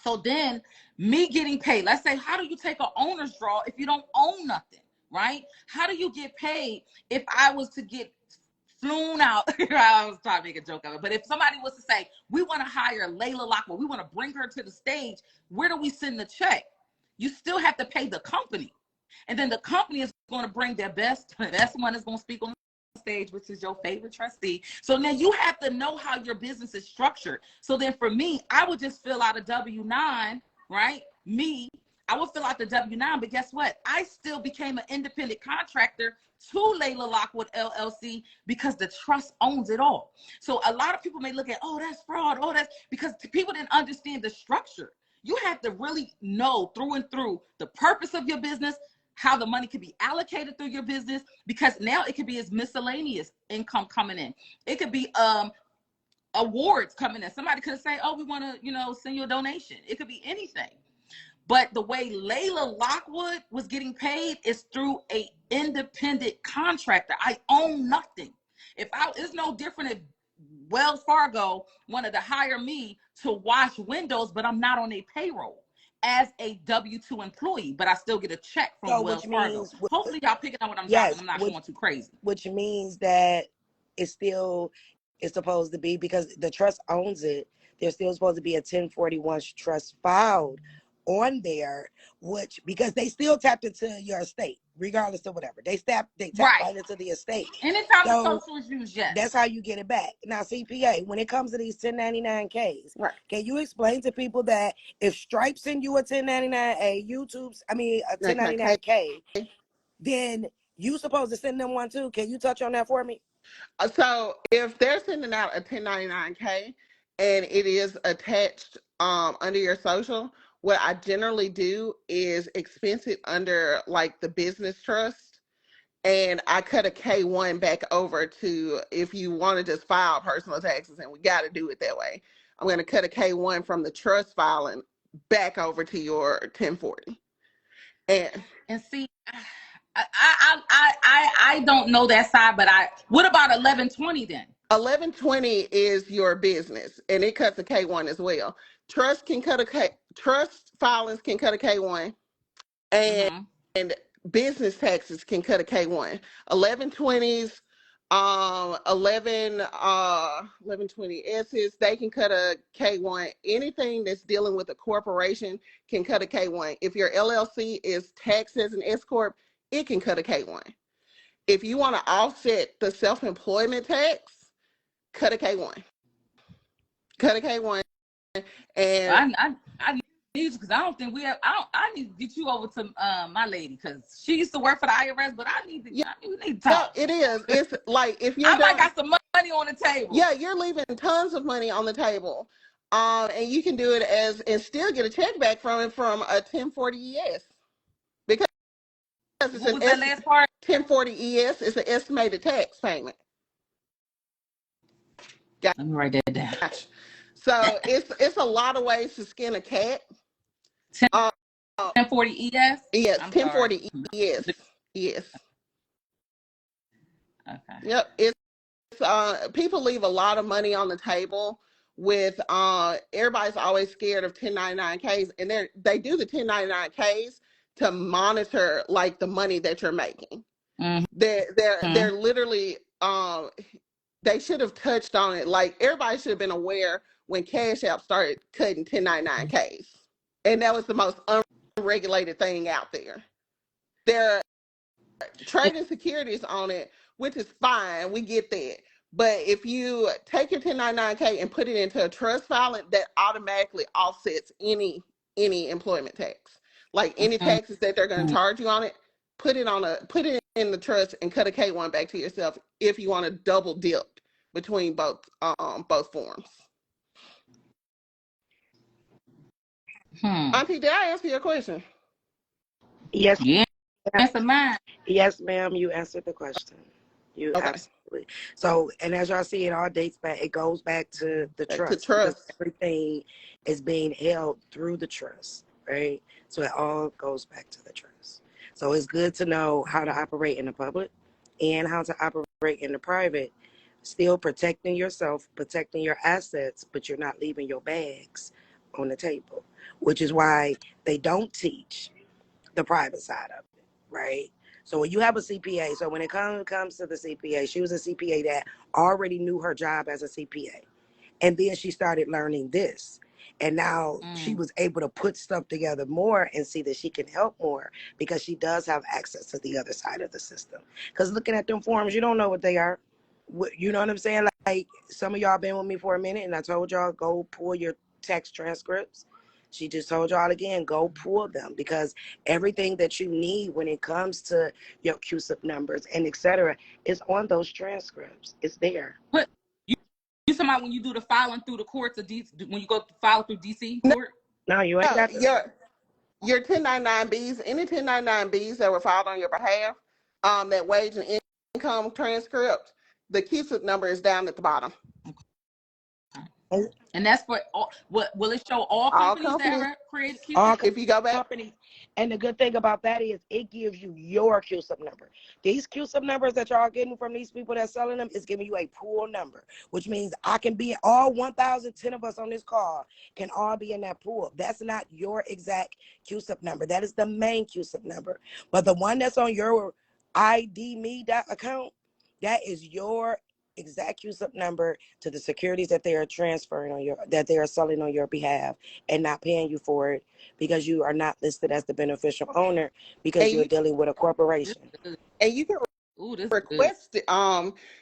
So then me getting paid, let's say, how do you take an owner's draw if you don't own nothing, right? How do you get paid if I was to get flown out. I was trying to make a joke of it. But if somebody was to say, we want to hire Layla Lockwood, we want to bring her to the stage, where do we send the check? You still have to pay the company. And then the company is going to bring their best. That's the one that's going to speak on the stage, which is your favorite trustee. So now you have to know how your business is structured. So then for me, I would just fill out a W-9, right? I would fill out the W-9, but guess what? I still became an independent contractor to Layla Lockwood LLC because the trust owns it all. So a lot of people may look at, oh, that's fraud. Oh, that's because people didn't understand the structure. You have to really know through and through the purpose of your business, how the money could be allocated through your business, because now it could be as miscellaneous income coming in. It could be awards coming in. Somebody could say, oh, we want to, send you a donation. It could be anything. But the way Layla Lockwood was getting paid is through a independent contractor. I own nothing. It's no different if Wells Fargo wanted to hire me to wash windows, but I'm not on a payroll as a W-2 employee, but I still get a check from Wells Fargo. Hopefully y'all picking up what I'm talking. I'm not going too crazy. Which means that it's still supposed to be, because the trust owns it, there's still supposed to be a 1041 trust filed on there, which, because they still tapped into your estate, regardless of whatever. They tap right into the estate. Anytime the social is used, yes. That's how you get it back. Now, CPA, when it comes to these 1099Ks, right, can you explain to people that if Stripe send you a 1099A, a 1099K, then you supposed to send them one too? Can you touch on that for me? So if they're sending out a 1099K and it is attached under your social, what I generally do is expense it under like the business trust, and I cut a K1 back over to, if you want to just file personal taxes, and we got to do it that way, I'm going to cut a K1 from the trust filing back over to your 1040. And see, I don't know that side, but what about 1120 then? 1120 is your business, and it cuts a K1 as well. Trust filings can cut a K1, and business taxes can cut a K1. 1120s, 1120S's, they can cut a K1. Anything that's dealing with a corporation can cut a K1. If your LLC is taxed as an S corp, it can cut a K1. If you want to offset the self-employment tax, cut a K1. Cut a K1. And I need you, because I don't think I need to get you over to my lady, because she used to work for the IRS, but we need to talk. Yeah, it is. It's like, if you're I got some money on the table. Yeah, you're leaving tons of money on the table. And you can do it and still get a check back from it from a 1040 ES. Because what was that last part? 1040 ES is an estimated tax payment. Let me write that down. So it's a lot of ways to skin a cat. 1040 ES? Yes, 1040 ES. Yes. Okay. Yep. It's people leave a lot of money on the table with everybody's always scared of 1099Ks, and they do the 1099Ks to monitor like the money that you're making. Mm-hmm. They're literally they should have touched on it. Like, everybody should have been aware when Cash App started cutting 1099Ks, and that was the most unregulated thing out there. They're trading securities on it, which is fine. We get that. But if you take your 1099K and put it into a trust filing, that automatically offsets any employment tax. Like, any taxes that they're going to charge you on it, put it in the trust and cut a K1 back to yourself if you want to double dip between both forms. Auntie, did I answer your question? Yes. Yeah. Answer mine. Yes, ma'am. You answered the question. You absolutely. So, and as y'all see, it all dates back. It goes back to the trust. Everything is being held through the trust, right? So it all goes back to the trust. So it's good to know how to operate in the public and how to operate in the private, still protecting yourself, protecting your assets, but you're not leaving your bags on the table, which is why they don't teach the private side of it, right? So when you have a CPA, so when it comes to the CPA, she was a CPA that already knew her job as a CPA. And then she started learning this. And now she was able to put stuff together more and see that she can help more because she does have access to the other side of the system. Because looking at them forms, you don't know what they are. You know what I'm saying? Like some of y'all been with me for a minute and I told y'all go pull your text transcripts. She just told y'all again, go pull them because everything that you need when it comes to your CUSIP numbers and etc. is on those transcripts. It's there. But you talking about when you do the filing through the courts of DC, when you go to file through DC court? No, you ain't got to. Your 1099Bs, any 1099Bs that were filed on your behalf, that wage and income transcript, the CUSIP number is down at the bottom. And that's for all, what will it show all companies that ever created CUSIP? All if you go back, companies. And the good thing about that is it gives you your CUSIP number. These CUSIP numbers that y'all getting from these people that's selling them is giving you a pool number, which means I can be all 1,010 of us on this call can all be in that pool. That's not your exact CUSIP number. That is the main CUSIP number. But the one that's on your ID.me account, that is your exact CUSIP number to the securities that they are transferring on your, that they are selling on your behalf and not paying you for it because you are not listed as the beneficial owner because you're dealing with a corporation. And you can request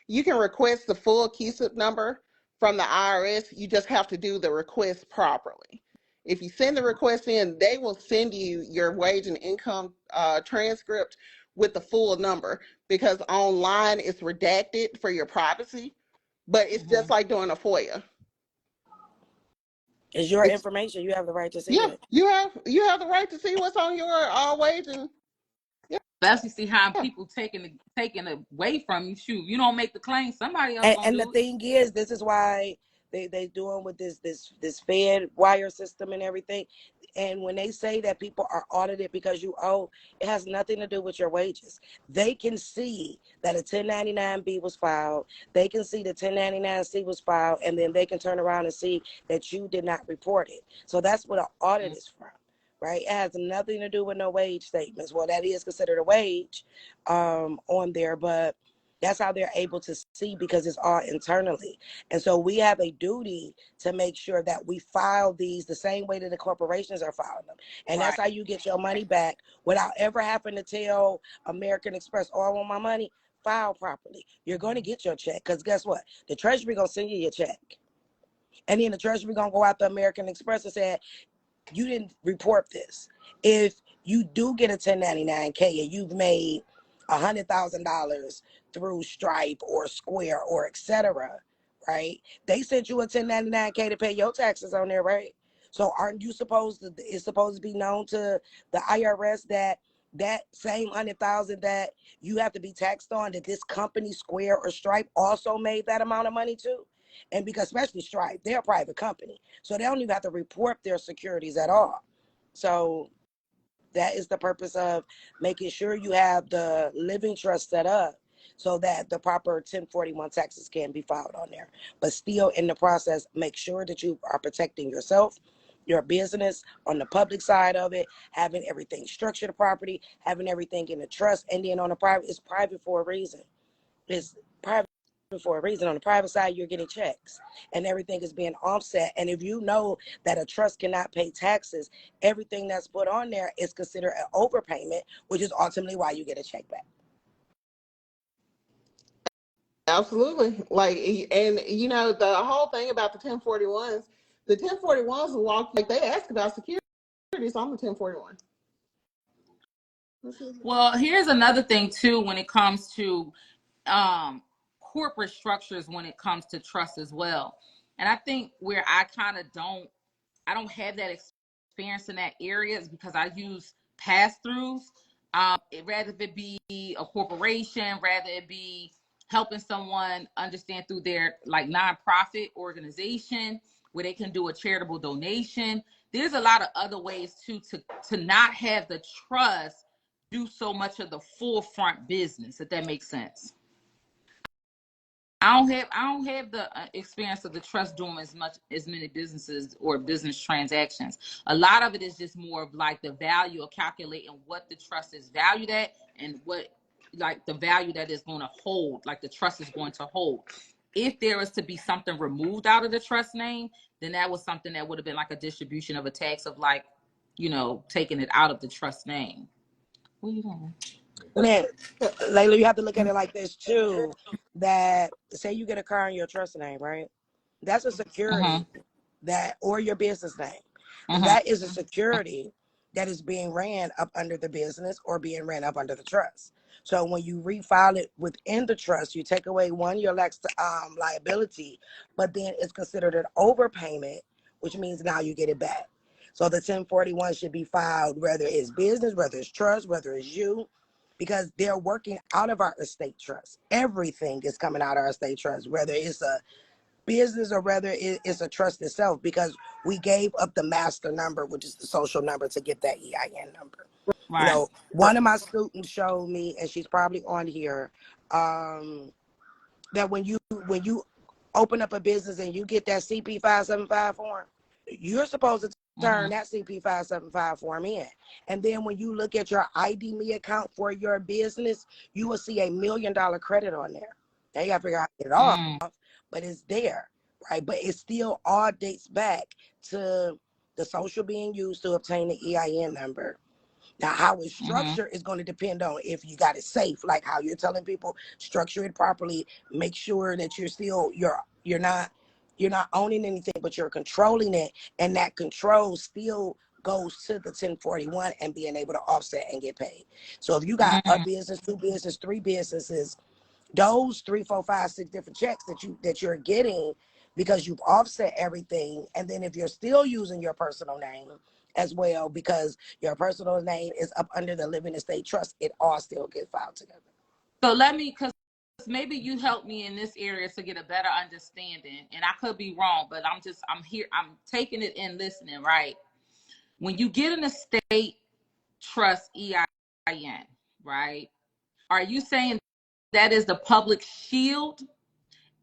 you can request the full CUSIP number from the IRS. You just have to do the request properly. If you send the request in, they will send you your wage and income transcript with the full number because online it's redacted for your privacy, but it's just like doing a FOIA. It's your information. You have the right to see it. You have the right to see what's on your wage and especially see how people taking away from you. Shoot, you don't make the claim, somebody else gonna and do the thing is, this is why they doing with this Fed wire system and everything. And when they say that people are audited because you owe, it has nothing to do with your wages. They can see that a 1099B was filed. They can see the 1099C was filed, and then they can turn around and see that you did not report it. So that's what an audit is from, right? It has nothing to do with no wage statements. Well, that is considered a wage on there, but that's how they're able to see because it's all internally. And so we have a duty to make sure that we file these the same way that the corporations are filing them. And that's how you get your money back without ever having to tell American Express, oh, I want my money. File properly. You're going to get your check because guess what? The Treasury going to send you your check. And then the Treasury going to go out to American Express and say, you didn't report this. If you do get a 1099K and you've made $100,000 through Stripe or Square or etc., right? They sent you a 1099K to pay your taxes on there, right? So aren't you supposed to? It's supposed to be known to the IRS that that same 100,000 that you have to be taxed on, that this company Square or Stripe also made that amount of money too. And because especially Stripe, they're a private company, so they don't even have to report their securities at all. So that is the purpose of making sure you have the living trust set up so that the proper 1041 taxes can be filed on there. But still in the process, make sure that you are protecting yourself, your business on the public side of it, having everything structured property, having everything in the trust, and then on the private, it's private for a reason. It's private for a reason. On the private side, you're getting checks and everything is being offset. And if you know that a trust cannot pay taxes, everything that's put on there is considered an overpayment, which is ultimately why you get a check back. Absolutely. Like, and you know, the whole thing about the 1041s, the 1041s walk like they ask about securities on the 1041. Well, here's another thing too when it comes to corporate structures, when it comes to trust as well. And I think where I kind of I don't have that experience in that area is because I use pass-throughs. Rather it be a corporation, rather it be helping someone understand through their like nonprofit organization where they can do a charitable donation. There's a lot of other ways too to not have the trust do so much of the full front business, if that makes sense. I don't have the experience of the trust doing as many businesses or business transactions. A lot of it is just more of like the value of calculating what the trust is valued at and what like the value that is going to hold, like the trust is going to hold. If there was to be something removed out of the trust name, then that was something that would have been like a distribution of a tax of like, you know, taking it out of the trust name. What are you doing? Man, Layla, you have to look at it like this too. That say you get a car in your trust name, right? That's a security that, or your business name. That is a security that is being ran up under the business or being ran up under the trust. So when you refile it within the trust, you take away one, your liability, but then it's considered an overpayment, which means now you get it back. So the 1041 should be filed, whether it's business, whether it's trust, whether it's you, because they're working out of our estate trust. Everything is coming out of our estate trust, whether it's a business or whether it's a trust itself, because we gave up the master number, which is the social number, to get that EIN number. Right. You know, one of my students showed me, and she's probably on here, that when you open up a business and you get that CP 575 form, you're supposed to turn that CP 575 form in. And then when you look at your ID Me account for your business, you will see $1 million credit on there. Now you got to figure out how to get it off, but it's there, right? But it still all dates back to the social being used to obtain the EIN number. Now, how it's structured is going to depend on if you got it safe, like how you're telling people, structure it properly, make sure that you're not owning anything, but you're controlling it, and that control still goes to the 1041 and being able to offset and get paid. So if you got a business, 2 businesses, 3 businesses, those 3, 4, 5, 6 different checks that you're getting because you've offset everything, and then if you're still using your personal name as well, because your personal name is up under the living estate trust, it all still gets filed together. So let me, because maybe you help me in this area to get a better understanding, and I could be wrong, but I'm here, I'm taking it in listening, right? When you get an estate trust EIN, right? Are you saying that is the public shield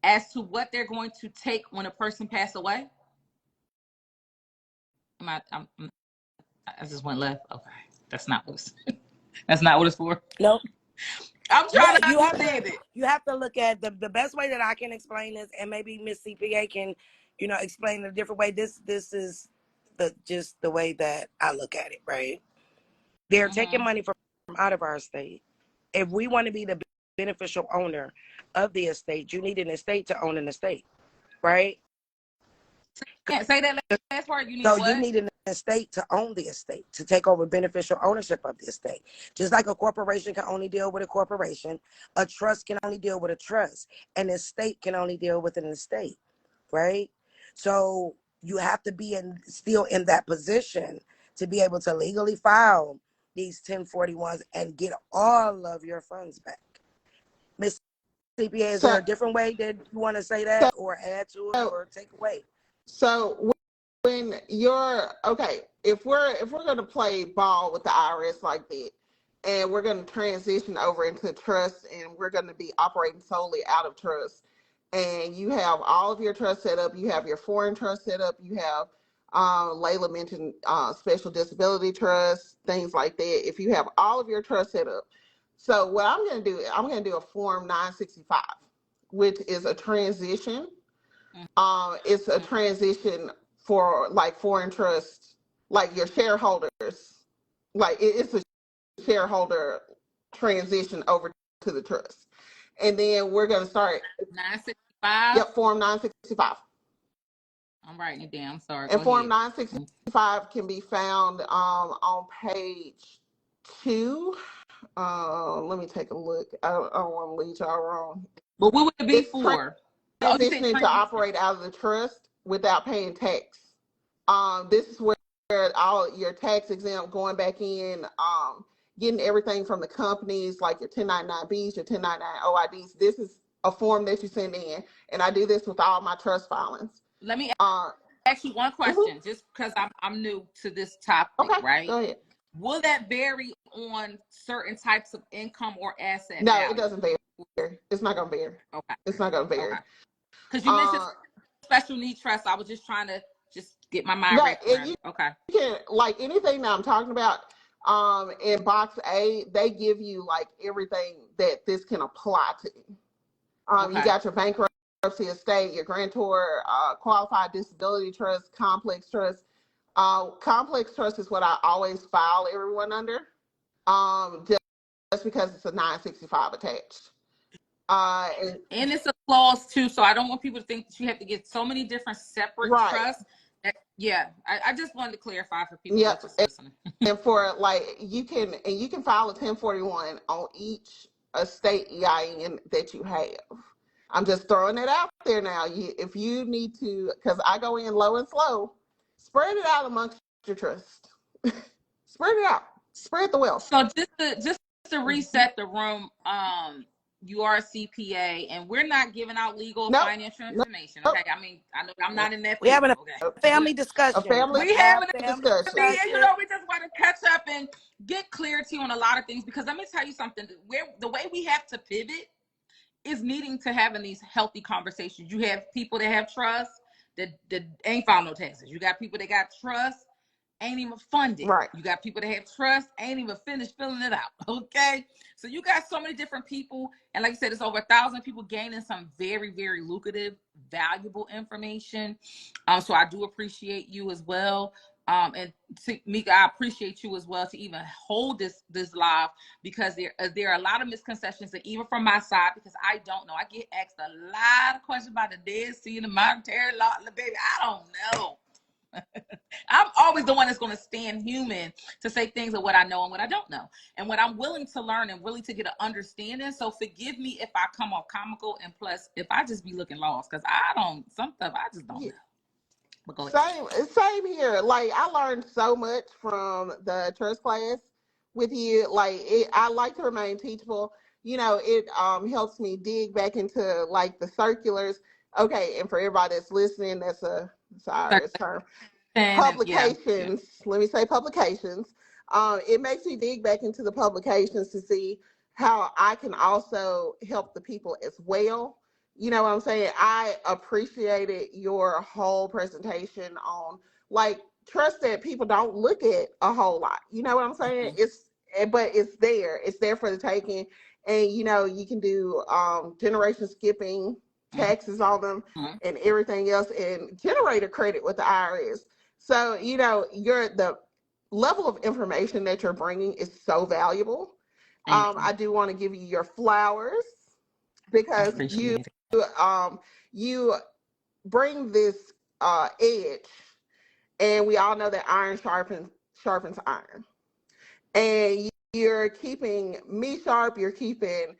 as to what they're going to take when a person passes away? I just went left. Okay, that's not what it's for. Nope. I'm trying to understand it. You have to look at the best way that I can explain this, and maybe Miss CPA can, explain it a different way. This is just the way that I look at it, right? They're taking money from out of our estate. If we want to be the beneficial owner of the estate, you need an estate to own an estate, right? Can't say that last part. You need an estate to own the estate, to take over beneficial ownership of the estate. Just like a corporation can only deal with a corporation, a trust can only deal with a trust, an estate can only deal with an estate, right? So you have to be still in that position to be able to legally file these 1041s and get all of your funds back. Miss CPA, is there a different way that you want to say that, or add to it, or take away? So when you're if we're going to play ball with the IRS like that, and we're going to transition over into trust, and we're going to be operating solely out of trust, and you have all of your trust set up, you have your foreign trust set up, you have Layla mentioned special disability trust, things like that. If you have all of your trust set up, so what I'm going to do a Form 965, which is a transition. It's a transition for like foreign trust, like your shareholders, like it's a shareholder transition over to the trust. And then we're going to start 965. Yep, Form 965. I'm writing it down. Sorry. And Form 965 can be found on page 2. Let me take a look. I don't want to lead y'all wrong. But what would it be for? Transitioning to operate out of the trust without paying tax. This is where all your tax exempt, going back in, getting everything from the companies, like your 1099Bs, your 1099 OIDs. This is a form that you send in, and I do this with all my trust filings. Let me ask you one question, just because I'm new to this topic, right? Go ahead. Will that vary on certain types of income or asset No, value? it doesn't vary. It's not gonna vary. Okay. It's not gonna vary. Okay. Because you mentioned special need trust. I was just trying to just get my mind no, wrapped around it. Okay. You can, like anything that I'm talking about, in box A, they give you like everything that this can apply to. Okay. You got your bankruptcy estate, your grantor, qualified disability trust, complex trust. Complex trust is what I always file everyone under, just because it's a 965 attached. And it's a clause too, so I don't want people to think that you have to get so many different separate trusts. I just wanted to clarify for people that just listening. And for like you can file a 1041 on each estate EIN that you have. I'm just throwing it out there now. If you need to, because I go in low and slow, spread it out amongst your trust. Spread it out. Spread the wealth. So just to reset the room, you are a CPA, and we're not giving out legal financial information. Okay, I mean, I know I'm not in that. We're having a family discussion. We having a discussion. I mean, you know, we just want to catch up and get clarity on a lot of things, because let me tell you something. The way we have to pivot is needing to having these healthy conversations. You have people that have trust that ain't filed no taxes. You got people that got trust, ain't even funded. Right. You got people that have trust, ain't even finished filling it out. Okay. So you got so many different people. And like I said, it's over 1,000 people gaining some very, very lucrative, valuable information. So I do appreciate you as well. And Mika, I appreciate you as well to even hold this live, because there are a lot of misconceptions, that even from my side, because I don't know. I get asked a lot of questions about the Dead Sea and the monetary law. Baby, I don't know. I'm always the one that's going to stand human to say things of what I know and what I don't know, and what I'm willing to learn and really to get an understanding. So forgive me if I come off comical, and plus if I just be looking lost, because some stuff I just don't know. But go ahead. Same here. Like I learned so much from the trust class with you. Like I like to remain teachable. You know, it helps me dig back into like the circulars. Okay, and for everybody that's listening, that's a IRS term. Publications. Let me say publications. It makes me dig back into the publications to see how I can also help the people as well. You know what I'm saying? I appreciated your whole presentation on like trust that people don't look at a whole lot. You know what I'm saying? But it's there. It's there for the taking. And you know, you can do generation skipping, taxes on them, and everything else, and generate a credit with the IRS. So, you know, the level of information that you're bringing is so valuable. I do want to give you your flowers, because you bring this edge, and we all know that iron sharpens iron. And you're keeping me sharp, you're keeping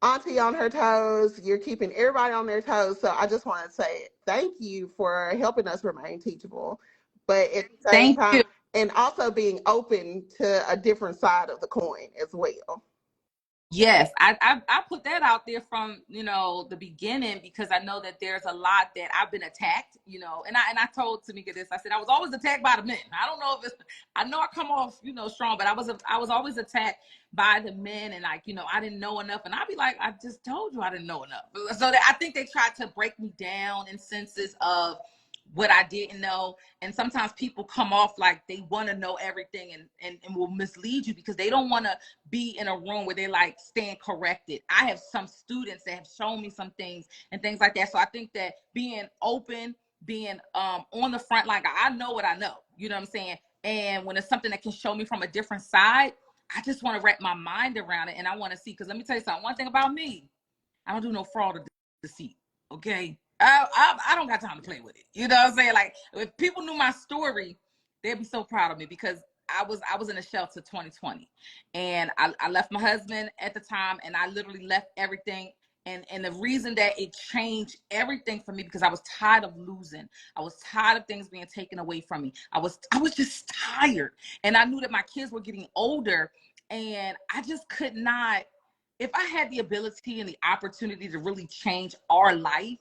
Auntie on her toes, you're keeping everybody on their toes. So I just want to say thank you for helping us remain teachable, but at the same time, and also being open to a different side of the coin as well. Yes, I put that out there from, you know, the beginning, because I know that there's a lot that I've been attacked, you know, and I told Tamika this. I said I was always attacked by the men. I don't know if I know I come off, you know, strong, but I was always attacked by the men, and like, you know, I didn't know enough, and I'd be like, I just told you I didn't know enough. So I think they tried to break me down in senses of what I didn't know. And sometimes people come off like they want to know everything, and will mislead you, because they don't want to be in a room where they like stand corrected. I have some students that have shown me some things and things like that. So I think that being open, being on the front line, I know what I know, you know what I'm saying? And when it's something that can show me from a different side, I just want to wrap my mind around it, and I want to see, because let me tell you something. One thing about me, I don't do no fraud or deceit. Okay. I don't got time to play with it. You know what I'm saying? Like, if people knew my story, they'd be so proud of me, because I was in a shelter 2020, and I left my husband at the time, and I literally left everything. And the reason that it changed everything for me, because I was tired of losing. I was tired of things being taken away from me. I was just tired. And I knew that my kids were getting older, and I just could not, if I had the ability and the opportunity to really change our life,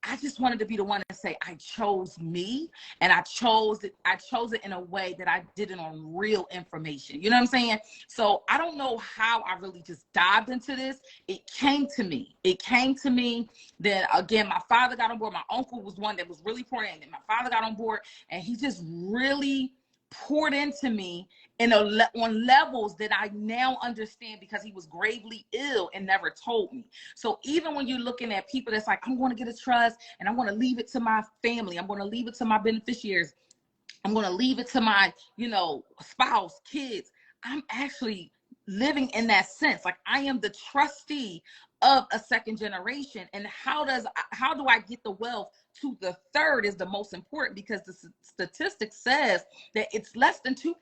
I just wanted to be the one to say I chose me, and I chose it in a way that I did it on real information. You know what I'm saying? So I don't know how I really just dived into this. It came to me. Then again, my father got on board. My uncle was one that was really pouring in. My father got on board, and he just really poured into me on levels that I now understand, because he was gravely ill and never told me. So even when you're looking at people that's like, I'm going to get a trust and I'm going to leave it to my family, I'm going to leave it to my beneficiaries, I'm going to leave it to my, spouse, kids, I'm actually living in that sense. Like, I am the trustee of a second generation. And how do I get the wealth to the third is the most important, because the statistic says that it's less than 2%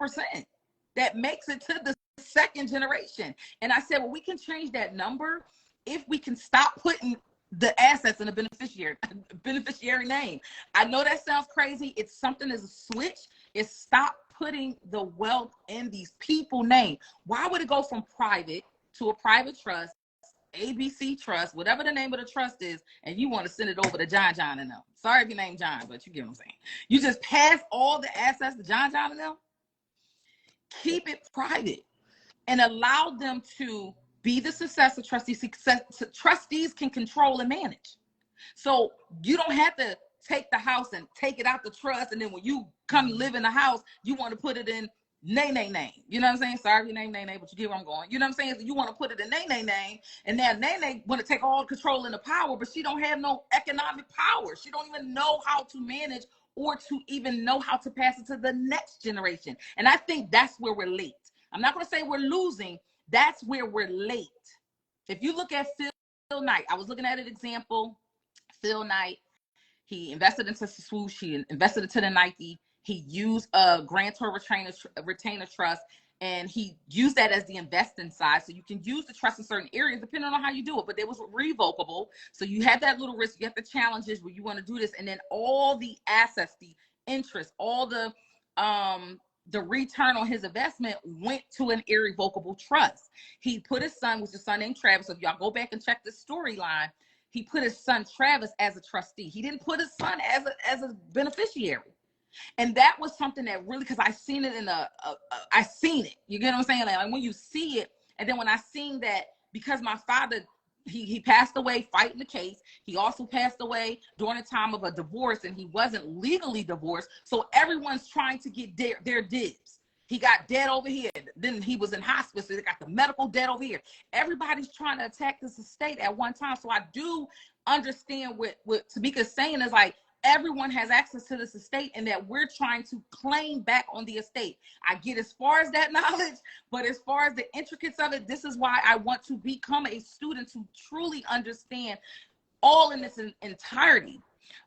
that makes it to the second generation. And I said, well, we can change that number if we can stop putting the assets in a beneficiary name. I know that sounds crazy. It's something as a switch. It's stop putting the wealth in these people's name. Why would it go from private to a private trust, ABC trust, whatever the name of the trust is, and you want to send it over to John and them? Sorry if your name John, but you get what I'm saying. You just pass all the assets to John and them. Keep it private and allow them to be the successor trustees. Trustees can control and manage. So you don't have to take the house and take it out the trust, and then when you come live in the house, you want to put it in name. You know what I'm saying? Sorry if your name, but you get where I'm going. You know what I'm saying? So you want to put it in name, and now name want to take all control and the power, but she don't have no economic power. She don't even know how to manage or to even know how to pass it to the next generation. And I think that's where we're late. I'm not going to say we're losing. That's where we're late. If you look at Phil Knight, I was looking at an example. Phil Knight, he invested into Swoosh, he invested into the Nike, he used a grantor retainer trust, and he used that as the investing side. So you can use the trust in certain areas depending on how you do it, but it was revocable. So you have that little risk, you have the challenges where you want to do this, and then all the assets, the interest, all the return on his investment went to an irrevocable trust. He put his son, which is a son named Travis. So if y'all go back and check the storyline, he put his son Travis as a trustee. He didn't put his son as a beneficiary. And that was something that really, because I seen it I seen it. You get what I'm saying? Like when you see it, and then when I seen that, because my father, he passed away fighting the case. He also passed away during the time of a divorce, and he wasn't legally divorced. So everyone's trying to get their dibs. He got debt over here. Then he was in hospice. So they got the medical debt over here. Everybody's trying to attack this estate at one time. So I do understand what Tamika's saying is like, everyone has access to this estate, and that we're trying to claim back on the estate. I get as far as that knowledge, but as far as the intricacies of it, this is why I want to become a student to truly understand all in its entirety.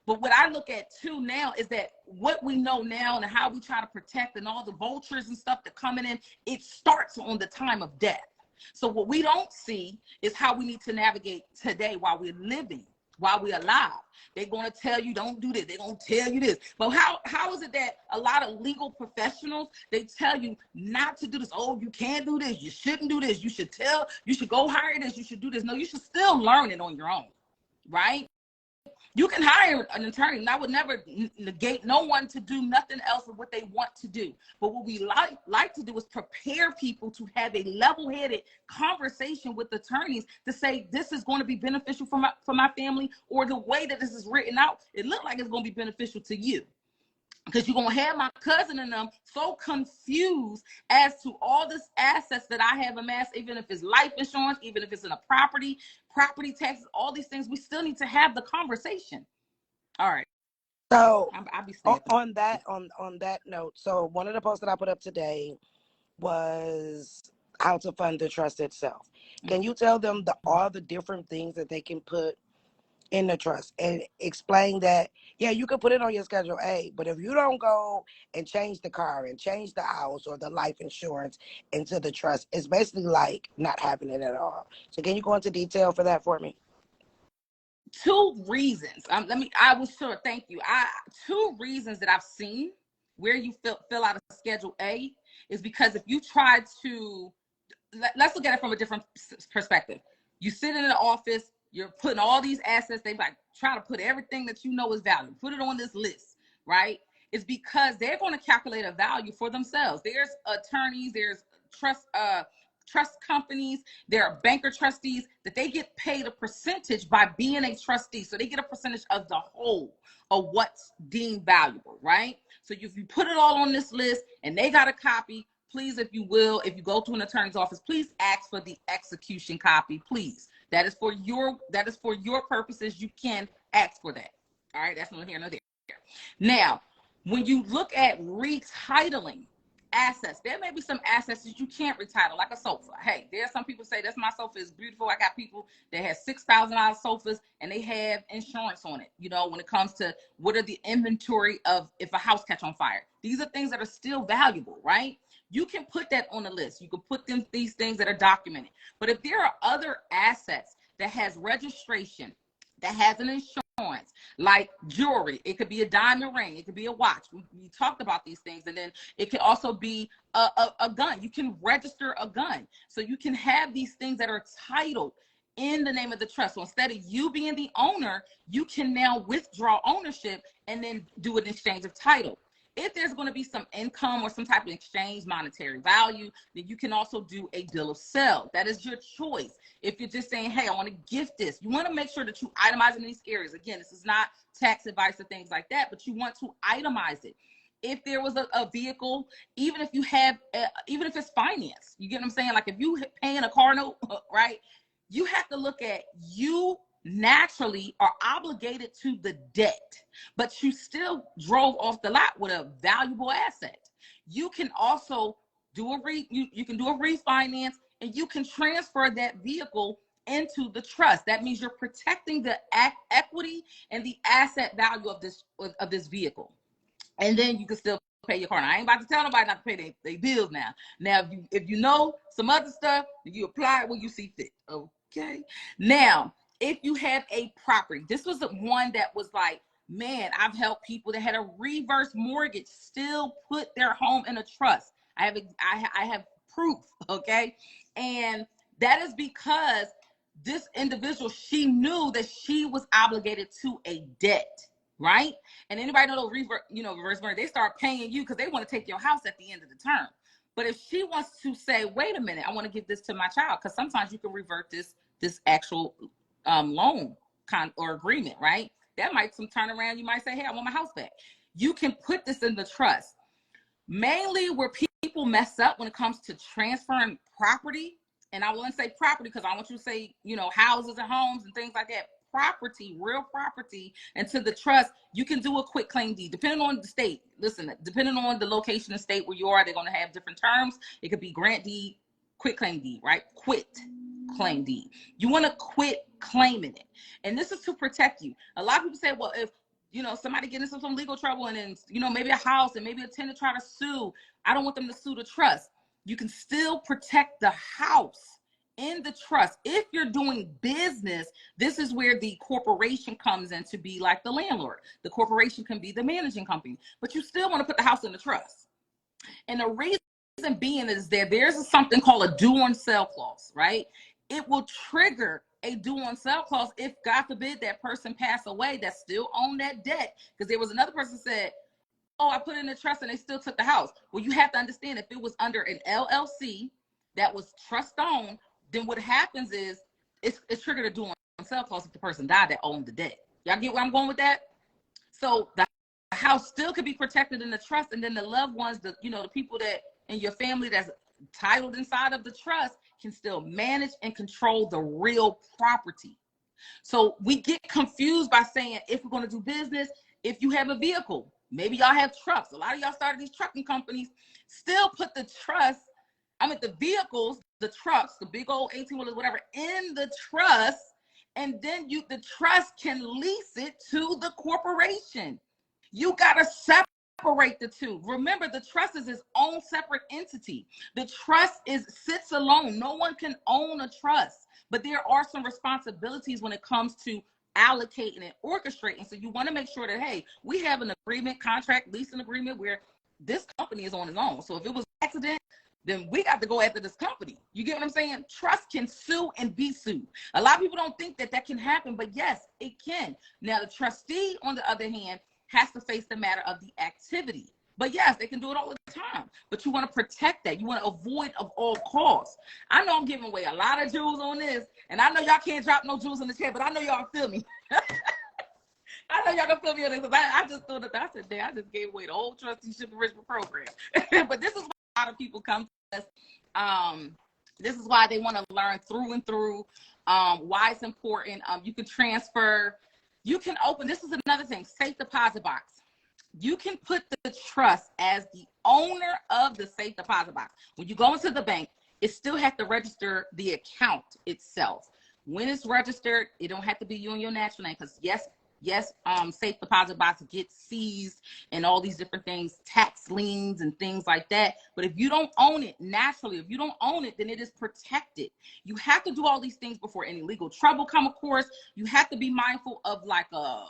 But what I look at too now is that what we know now and how we try to protect and all the vultures and stuff that coming in, it starts on the time of death. So what we don't see is how we need to navigate today while we're living, while we're alive. They're going to tell you don't do this. They're going to tell you this. But how is it that a lot of legal professionals, they tell you not to do this? Oh, you can't do this. You shouldn't do this. You should go hire this. You should do this. No, you should still learn it on your own, right? You can hire an attorney, and I would never negate no one to do nothing else of what they want to do. But what we like to do is prepare people to have a level-headed conversation with attorneys to say, this is going to be beneficial for my family, or the way that this is written out, it looks like it's going to be beneficial to you. Because you're going to have my cousin and them so confused as to all this assets that I have amassed, even if it's life insurance, even if it's in a property taxes, all these things. We still need to have the conversation. All right. So I'll be on that note, so one of the posts that I put up today was how to fund the trust itself. Can you tell them all the different things that they can put in the trust, and explain that, yeah, you can put it on your Schedule A, but if you don't go and change the car and change the house or the life insurance into the trust, it's basically like not happening at all. So can you go into detail for that for me? Two reasons. Thank you. Two reasons that I've seen where you fill out a Schedule A is because if you try to, let's look at it from a different perspective. You sit in an office, You're putting all these assets. They like try to put everything that you know is valuable, put it on this list, right? It's because they're going to calculate a value for themselves. There's attorneys, there's trust companies, there are banker trustees that they get paid a percentage by being a trustee. So they get a percentage of the whole of what's deemed valuable, right? So if you put it all on this list and they got a copy, please, if you will, if you go to an attorney's office, please ask for the execution copy, please. That is for your purposes. You can ask for that. All right, that's neither here nor there. Now, when you look at retitling assets, there may be some assets that you can't retitle, like a sofa. Hey, there are some people say that's my sofa is beautiful. I got people that have $6,000 sofas and they have insurance on it. You know, when it comes to what are the inventory of if a house catch on fire, these are things that are still valuable, right? You can put that on the list. You can put these things that are documented. But if there are other assets that has registration, that has an insurance, like jewelry, it could be a diamond ring, it could be a watch. We talked about these things. And then it can also be a gun. You can register a gun. So you can have these things that are titled in the name of the trust. So instead of you being the owner, you can now withdraw ownership and then do an exchange of title. If there's going to be some income or some type of exchange, monetary value, then you can also do a bill of sale. That is your choice. If you're just saying, hey, I want to gift this, you want to make sure that you itemize in these areas. Again, this is not tax advice or things like that, but you want to itemize it. If there was a vehicle, even if you have, even if it's finance, you get what I'm saying? Like if you paying a car note, right? You have to look at you naturally are obligated to the debt, but you still drove off the lot with a valuable asset. You can also do you can do a refinance and you can transfer that vehicle into the trust. That means you're protecting the equity and the asset value of this vehicle. And then you can still pay your car. Now, I ain't about to tell nobody not to pay their bills now. Now, if you know some other stuff, you apply it when you see fit. Okay. Now, if you have a property, this was the one that was like, man, I've helped people that had a reverse mortgage still put their home in a trust. I have proof, okay? And that is because this individual, she knew that she was obligated to a debt, right? And anybody know those reverse mortgage, they start paying you because they want to take your house at the end of the term. But if she wants to say, wait a minute, I want to give this to my child, because sometimes you can revert this actual loan or agreement, right? That might turn around. You might say, hey, I want my house back. You can put this in the trust. Mainly where people mess up when it comes to transferring property, and I wouldn't say property because I want you to say, houses and homes and things like that. Property, real property, into the trust, you can do a quit claim deed depending on the state. Listen, depending on the location and state where you are, they're going to have different terms. It could be grant deed, quit claim deed, right? Quit claim deed. You want to quit claiming it. And this is to protect you. A lot of people say, well, if somebody get into some legal trouble and then maybe a house and maybe a tenant try to sue, I don't want them to sue the trust. You can still protect the house in the trust. If you're doing business, this is where the corporation comes in to be like the landlord. The corporation can be the managing company, but you still want to put the house in the trust. And the reason being is there's something called a due on sale clause, right? It will trigger a due on sale clause if, God forbid, that person pass away that still own that debt. Because there was another person said, oh, I put it in the trust and they still took the house. Well, you have to understand, if it was under an LLC that was trust owned, then what happens is it's triggered a due on sale clause if the person died that owned the debt. Y'all get where I'm going with that? So the house still could be protected in the trust, and then the loved ones, the people that in your family that's titled inside of the trust can still manage and control the real property. So we get confused by saying, if we're going to do business, if you have a vehicle, maybe y'all have trucks. A lot of y'all started these trucking companies, still put the vehicles, the trucks, the big old 18-wheelers, whatever, in the trust, and then the trust can lease it to the corporation. You got to separate the two. Remember, the trust is its own separate entity. The trust sits alone. No one can own a trust, but there are some responsibilities when it comes to allocating and orchestrating. So you want to make sure that, hey, we have an agreement, contract, leasing agreement where this company is on its own. So if it was an accident, then we got to go after this company. You get what I'm saying? Trust can sue and be sued. A lot of people don't think that that can happen, but yes, it can. Now, the trustee, on the other hand, has to face the matter of the activity. But yes, they can do it all the time. But you want to protect that. You want to avoid of all costs. I know I'm giving away a lot of jewels on this, and I know y'all can't drop no jewels in the chat, but I know y'all feel me. I know y'all can feel me on this, because I just thought that I said, I just gave away the whole trusteeship enrichment program. But this is why a lot of people come to us. This is why they want to learn through and through, why it's important. You can transfer, you can open, this is another thing, safe deposit box. You can put the trust as the owner of the safe deposit box. When you go into the bank, it still has to register the account itself. When it's registered, it don't have to be you and your natural name, because yes, safe deposit box gets seized and all these different things, tax liens and things like that. But if you don't own it naturally, if you don't own it, then it is protected. You have to do all these things before any legal trouble come. Of course, you have to be mindful of like a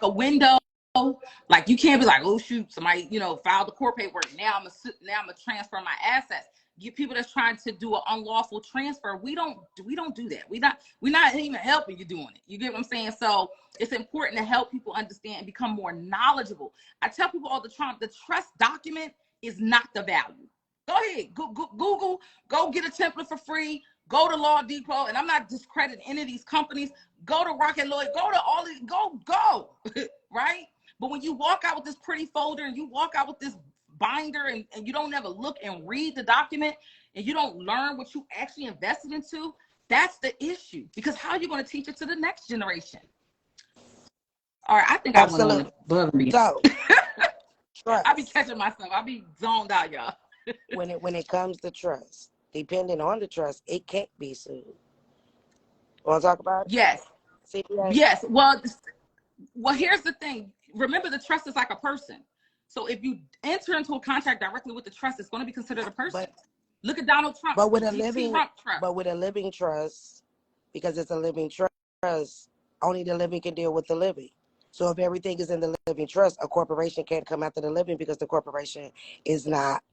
window. Like, you can't be like, oh shoot, somebody, filed the court paperwork. Now I'm gonna transfer my assets. You people that's trying to do an unlawful transfer, we don't do that. We're not even helping you doing it. You get what I'm saying? So it's important to help people understand and become more knowledgeable. I tell people all the time, the trust document is not the value. Go ahead, Google, go get a template for free. Go to Law Depot, and I'm not discrediting any of these companies. Go to Rocket Lloyd. Go to all these. Go, right? But when you walk out with this pretty folder and you walk out with this binder and you don't ever look and read the document and you don't learn what you actually invested into, that's the issue. Because how are you going to teach it to the next generation? All right, I think Absolutely. I went on above me. So, trust. I be catching myself. I be zoned out, y'all. when it comes to trust, depending on the trust, it can't be sued. Want to talk about it? Yes. CPA? Yes. Well, here's the thing. Remember, the trust is like a person. So if you enter into a contract directly with the trust, it's going to be considered a person. Look at Donald Trump. But with a living trust, because it's a living trust, only the living can deal with the living. So if everything is in the living trust, a corporation can't come after the living because the corporation is not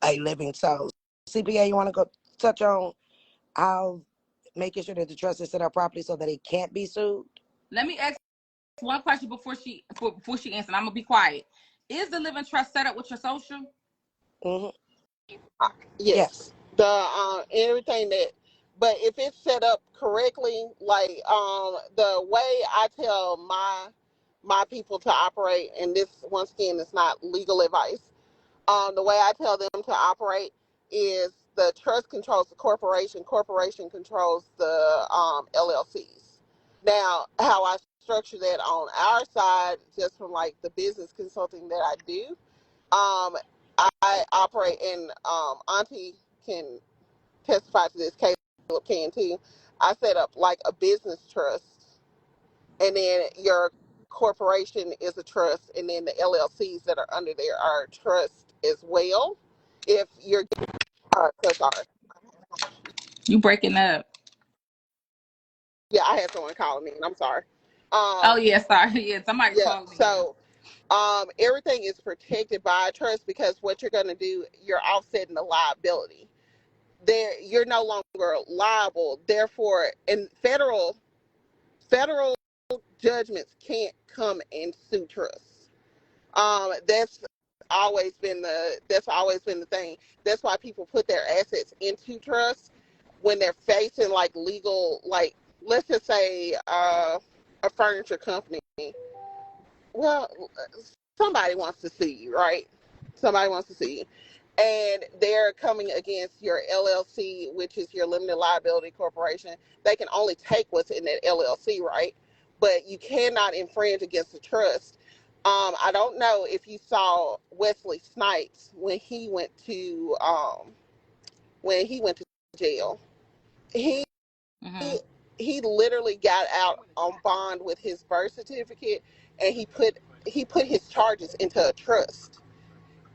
a living soul. CPA, you want to go touch on how making sure that the trust is set up properly so that it can't be sued? Let me ask one question before she answers. I'm gonna be quiet. Is the living trust set up with your social? Mm-hmm. Yes. The everything that, but if it's set up correctly, like the way I tell my people to operate, and this once again is not legal advice. The way I tell them to operate is the trust controls the corporation controls the LLCs. Now, how I structure that on our side, just from like the business consulting that I do, I operate, and Auntie can testify to this, Caleb can too. I set up like a business trust, and then your corporation is a trust, and then the LLCs that are under there are a trust as well. If you're so sorry. You breaking up. Yeah, I had someone calling me, and I'm sorry. Oh yeah, sorry. Yeah, somebody called me. So everything is protected by a trust, because what you're going to do, you're offsetting the liability. There, you're no longer liable. Therefore, and federal judgments can't come and sue trusts. That's always been the thing. That's why people put their assets into trust when they're facing like legal, like let's just say a furniture company. Well, somebody wants to sue you, right? Somebody wants to sue you, and they're coming against your LLC, which is your limited liability corporation. They can only take what's in that LLC, right? But you cannot infringe against the trust. I don't know if you saw Wesley Snipes when he went to jail. He Mm-hmm. he literally got out on bond with his birth certificate, and he put his charges into a trust,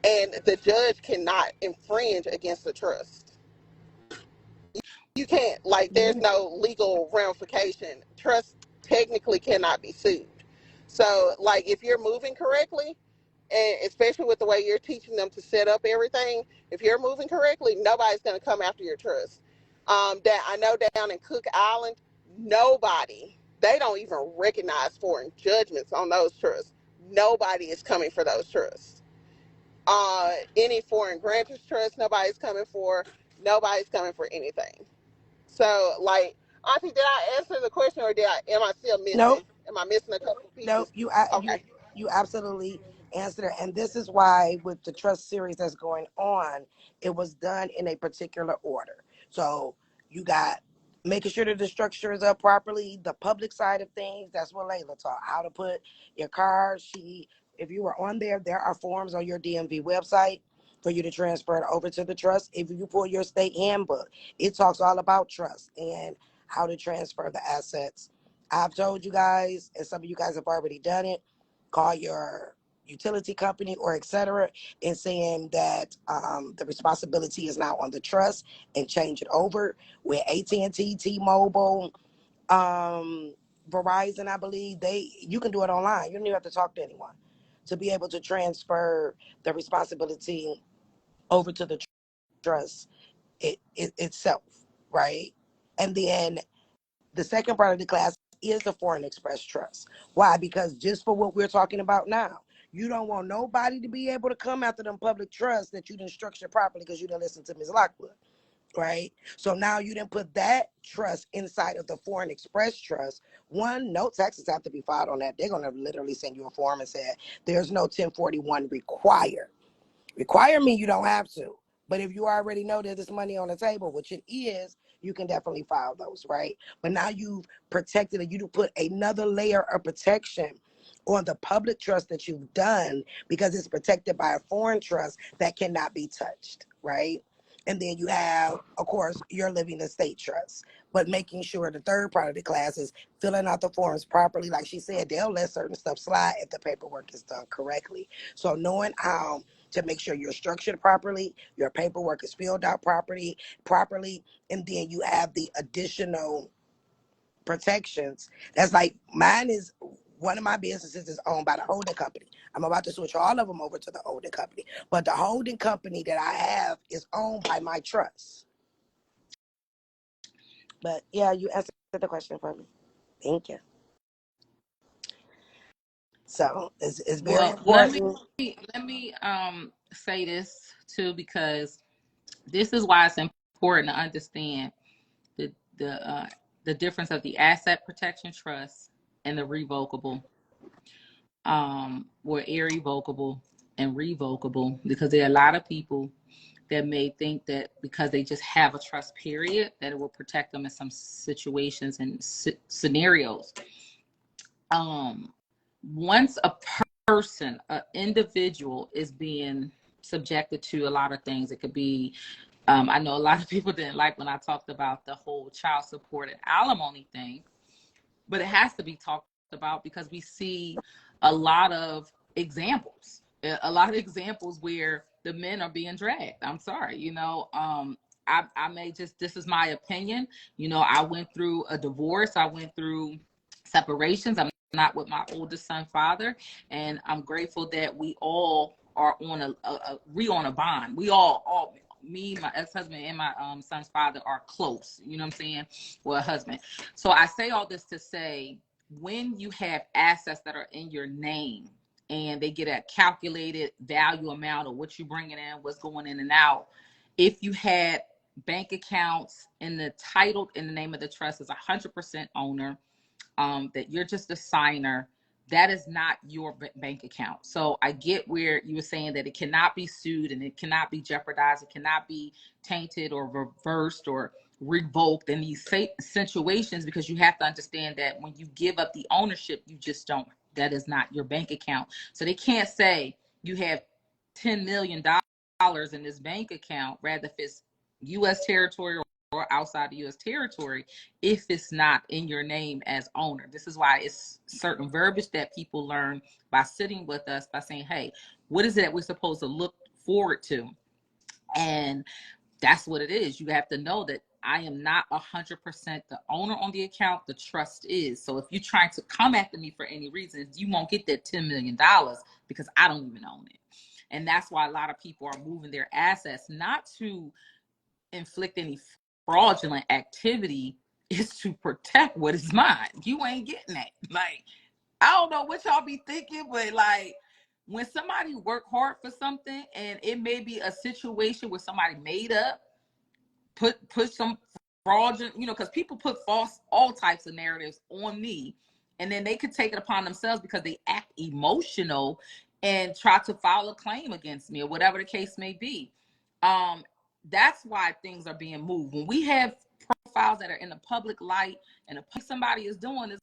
and the judge cannot infringe against the trust. You can't, like, there's no legal ramification. Trust technically cannot be sued. So like if you're moving correctly, And especially with the way you're teaching them to set up everything, if you're moving correctly, nobody's going to come after your trust. That I know down in Cook Island, nobody, they don't even recognize foreign judgments on those trusts. Nobody is coming for those trusts. Any foreign grantors trust, nobody's coming for. Nobody's coming for anything. So, like, Auntie, did I answer the question, or am I still Nope. missing? Am I missing a couple of Nope. pieces? You Okay. you absolutely answered it. And this is why with the trust series that's going on, it was done in a particular order. So you got making sure that the structure is up properly, the public side of things, that's what Layla taught. How to put your card. If you were on there, there are forms on your DMV website for you to transfer it over to the trust. If you pull your state handbook, it talks all about trust and how to transfer the assets. I've told you guys, and some of you guys have already done it, call your utility company or etc. and saying that the responsibility is now on the trust and change it over with AT&T, T-Mobile, Verizon. I believe you can do it online. You don't even have to talk to anyone to be able to transfer the responsibility over to the trust itself, right? And then the second part of the class is the Foreign Express Trust. Why? Because just for what we're talking about now, you don't want nobody to be able to come after them public trusts that you didn't structure properly because you didn't listen to Ms. Lockwood, right? So now you didn't put that trust inside of the Foreign Express Trust. One, no taxes have to be filed on that. They're going to literally send you a form and say there's no 1041 required. Require me, you don't have to. But if you already know that there's money on the table, which it is, you can definitely file those, right? But now you've protected it. You put another layer of protection on the public trust that you've done because it's protected by a foreign trust that cannot be touched, right? And then you have, of course, your living estate trust. But making sure the third part of the class is filling out the forms properly. Like she said, they'll let certain stuff slide if the paperwork is done correctly. So knowing how to make sure you're structured properly, your paperwork is filled out properly, and then you have the additional protections. That's like mine is one of my businesses is owned by the holding company. I'm about to switch all of them over to the holding company, but the holding company that I have is owned by my trust. But yeah, you answered the question for me. Thank you. So it's very Well, let me important. let me say this too, because this is why it's important to understand the the uh, the difference of the asset protection trust and the revocable, or irrevocable and revocable, because there are a lot of people that may think that because they just have a trust period that it will protect them in some situations and scenarios. Once a person, an individual, is being subjected to a lot of things, it could be, I know a lot of people didn't like when I talked about the whole child support and alimony thing, but it has to be talked about because we see a lot of examples where the men are being dragged. I'm sorry, I may just, this is my opinion. I went through a divorce, I went through separations. I'm not with my oldest son father, and I'm grateful that we all are on a bond. We all me, my ex-husband, and my son's father are close. You know what I'm saying? Well, a husband. So I say all this to say, when you have assets that are in your name and they get a calculated value amount of what you're bringing in, what's going in and out, if you had bank accounts and the title in the name of the trust is 100% owner, that you're just a signer, that is not your bank account. So I get where you were saying that it cannot be sued and it cannot be jeopardized. It cannot be tainted or reversed or revoked in these situations, because you have to understand that when you give up the ownership, you just don't, that is not your bank account. So they can't say you have $10 million in this bank account, rather if it's U.S. territory or outside the U.S. territory, if it's not in your name as owner. This is why it's certain verbiage that people learn by sitting with us, by saying, hey, what is it that we're supposed to look forward to? And that's what it is. You have to know that I am not 100% the owner on the account. The trust is. So if you're trying to come after me for any reason, you won't get that $10 million because I don't even own it. And that's why a lot of people are moving their assets, not to inflict any fraudulent activity, is to protect what is mine. You ain't getting that. Like, I don't know what y'all be thinking, but like, when somebody work hard for something and it may be a situation where somebody made up, put some fraudulent, because people put all types of narratives on me, and then they could take it upon themselves because they act emotional and try to file a claim against me or whatever the case may be. That's why things are being moved. When we have profiles that are in the public light and somebody is doing is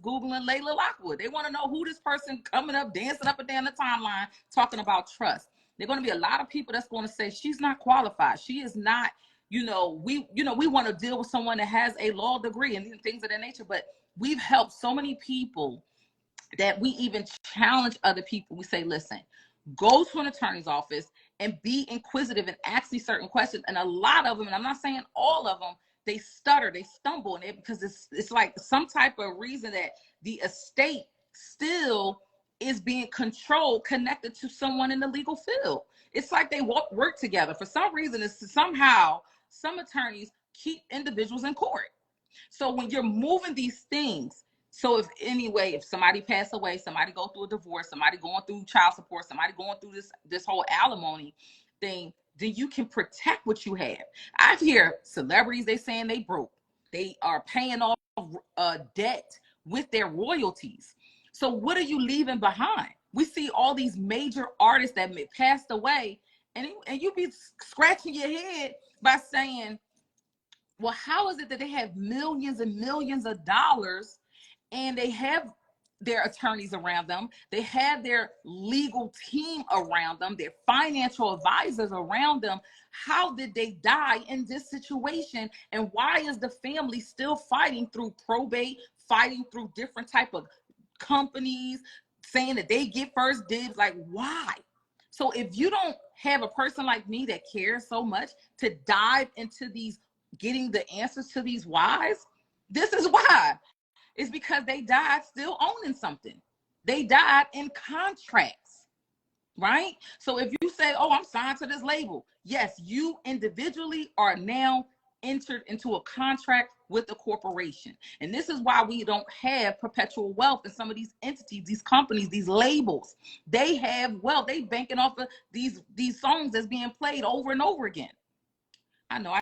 Googling Layla Lockwood. They want to know who this person coming up, dancing up and down the timeline, talking about trust. There are going to be a lot of people that's going to say she's not qualified. She is not, we want to deal with someone that has a law degree and things of that nature. But we've helped so many people that we even challenge other people. We say, listen, go to an attorney's office and be inquisitive and ask these certain questions. And a lot of them, and I'm not saying all of them, they stutter, they stumble in it because it's like some type of reason that the estate still is being controlled, connected to someone in the legal field. It's like they work together. For some reason, it's somehow some attorneys keep individuals in court. So when you're moving these things, so if somebody passed away, somebody go through a divorce, somebody going through child support, somebody going through this whole alimony thing, then you can protect what you have. I hear celebrities, they saying they broke. They are paying off debt with their royalties. So what are you leaving behind? We see all these major artists that passed away, and you be scratching your head by saying, well, how is it that they have millions and millions of dollars and they have their attorneys around them, they have their legal team around them, their financial advisors around them? How did they die in this situation? And why is the family still fighting through probate, fighting through different type of companies, saying that they get first dibs? Like, why? So if you don't have a person like me that cares so much to dive into these, getting the answers to these whys, this is why. It's because they died still owning something. They died in contracts, right? So if you say, oh, I'm signed to this label, yes, you individually are now entered into a contract with the corporation. And this is why we don't have perpetual wealth in some of these entities, these companies, these labels. They have wealth. They banking off of these songs that's being played over and over again. I know I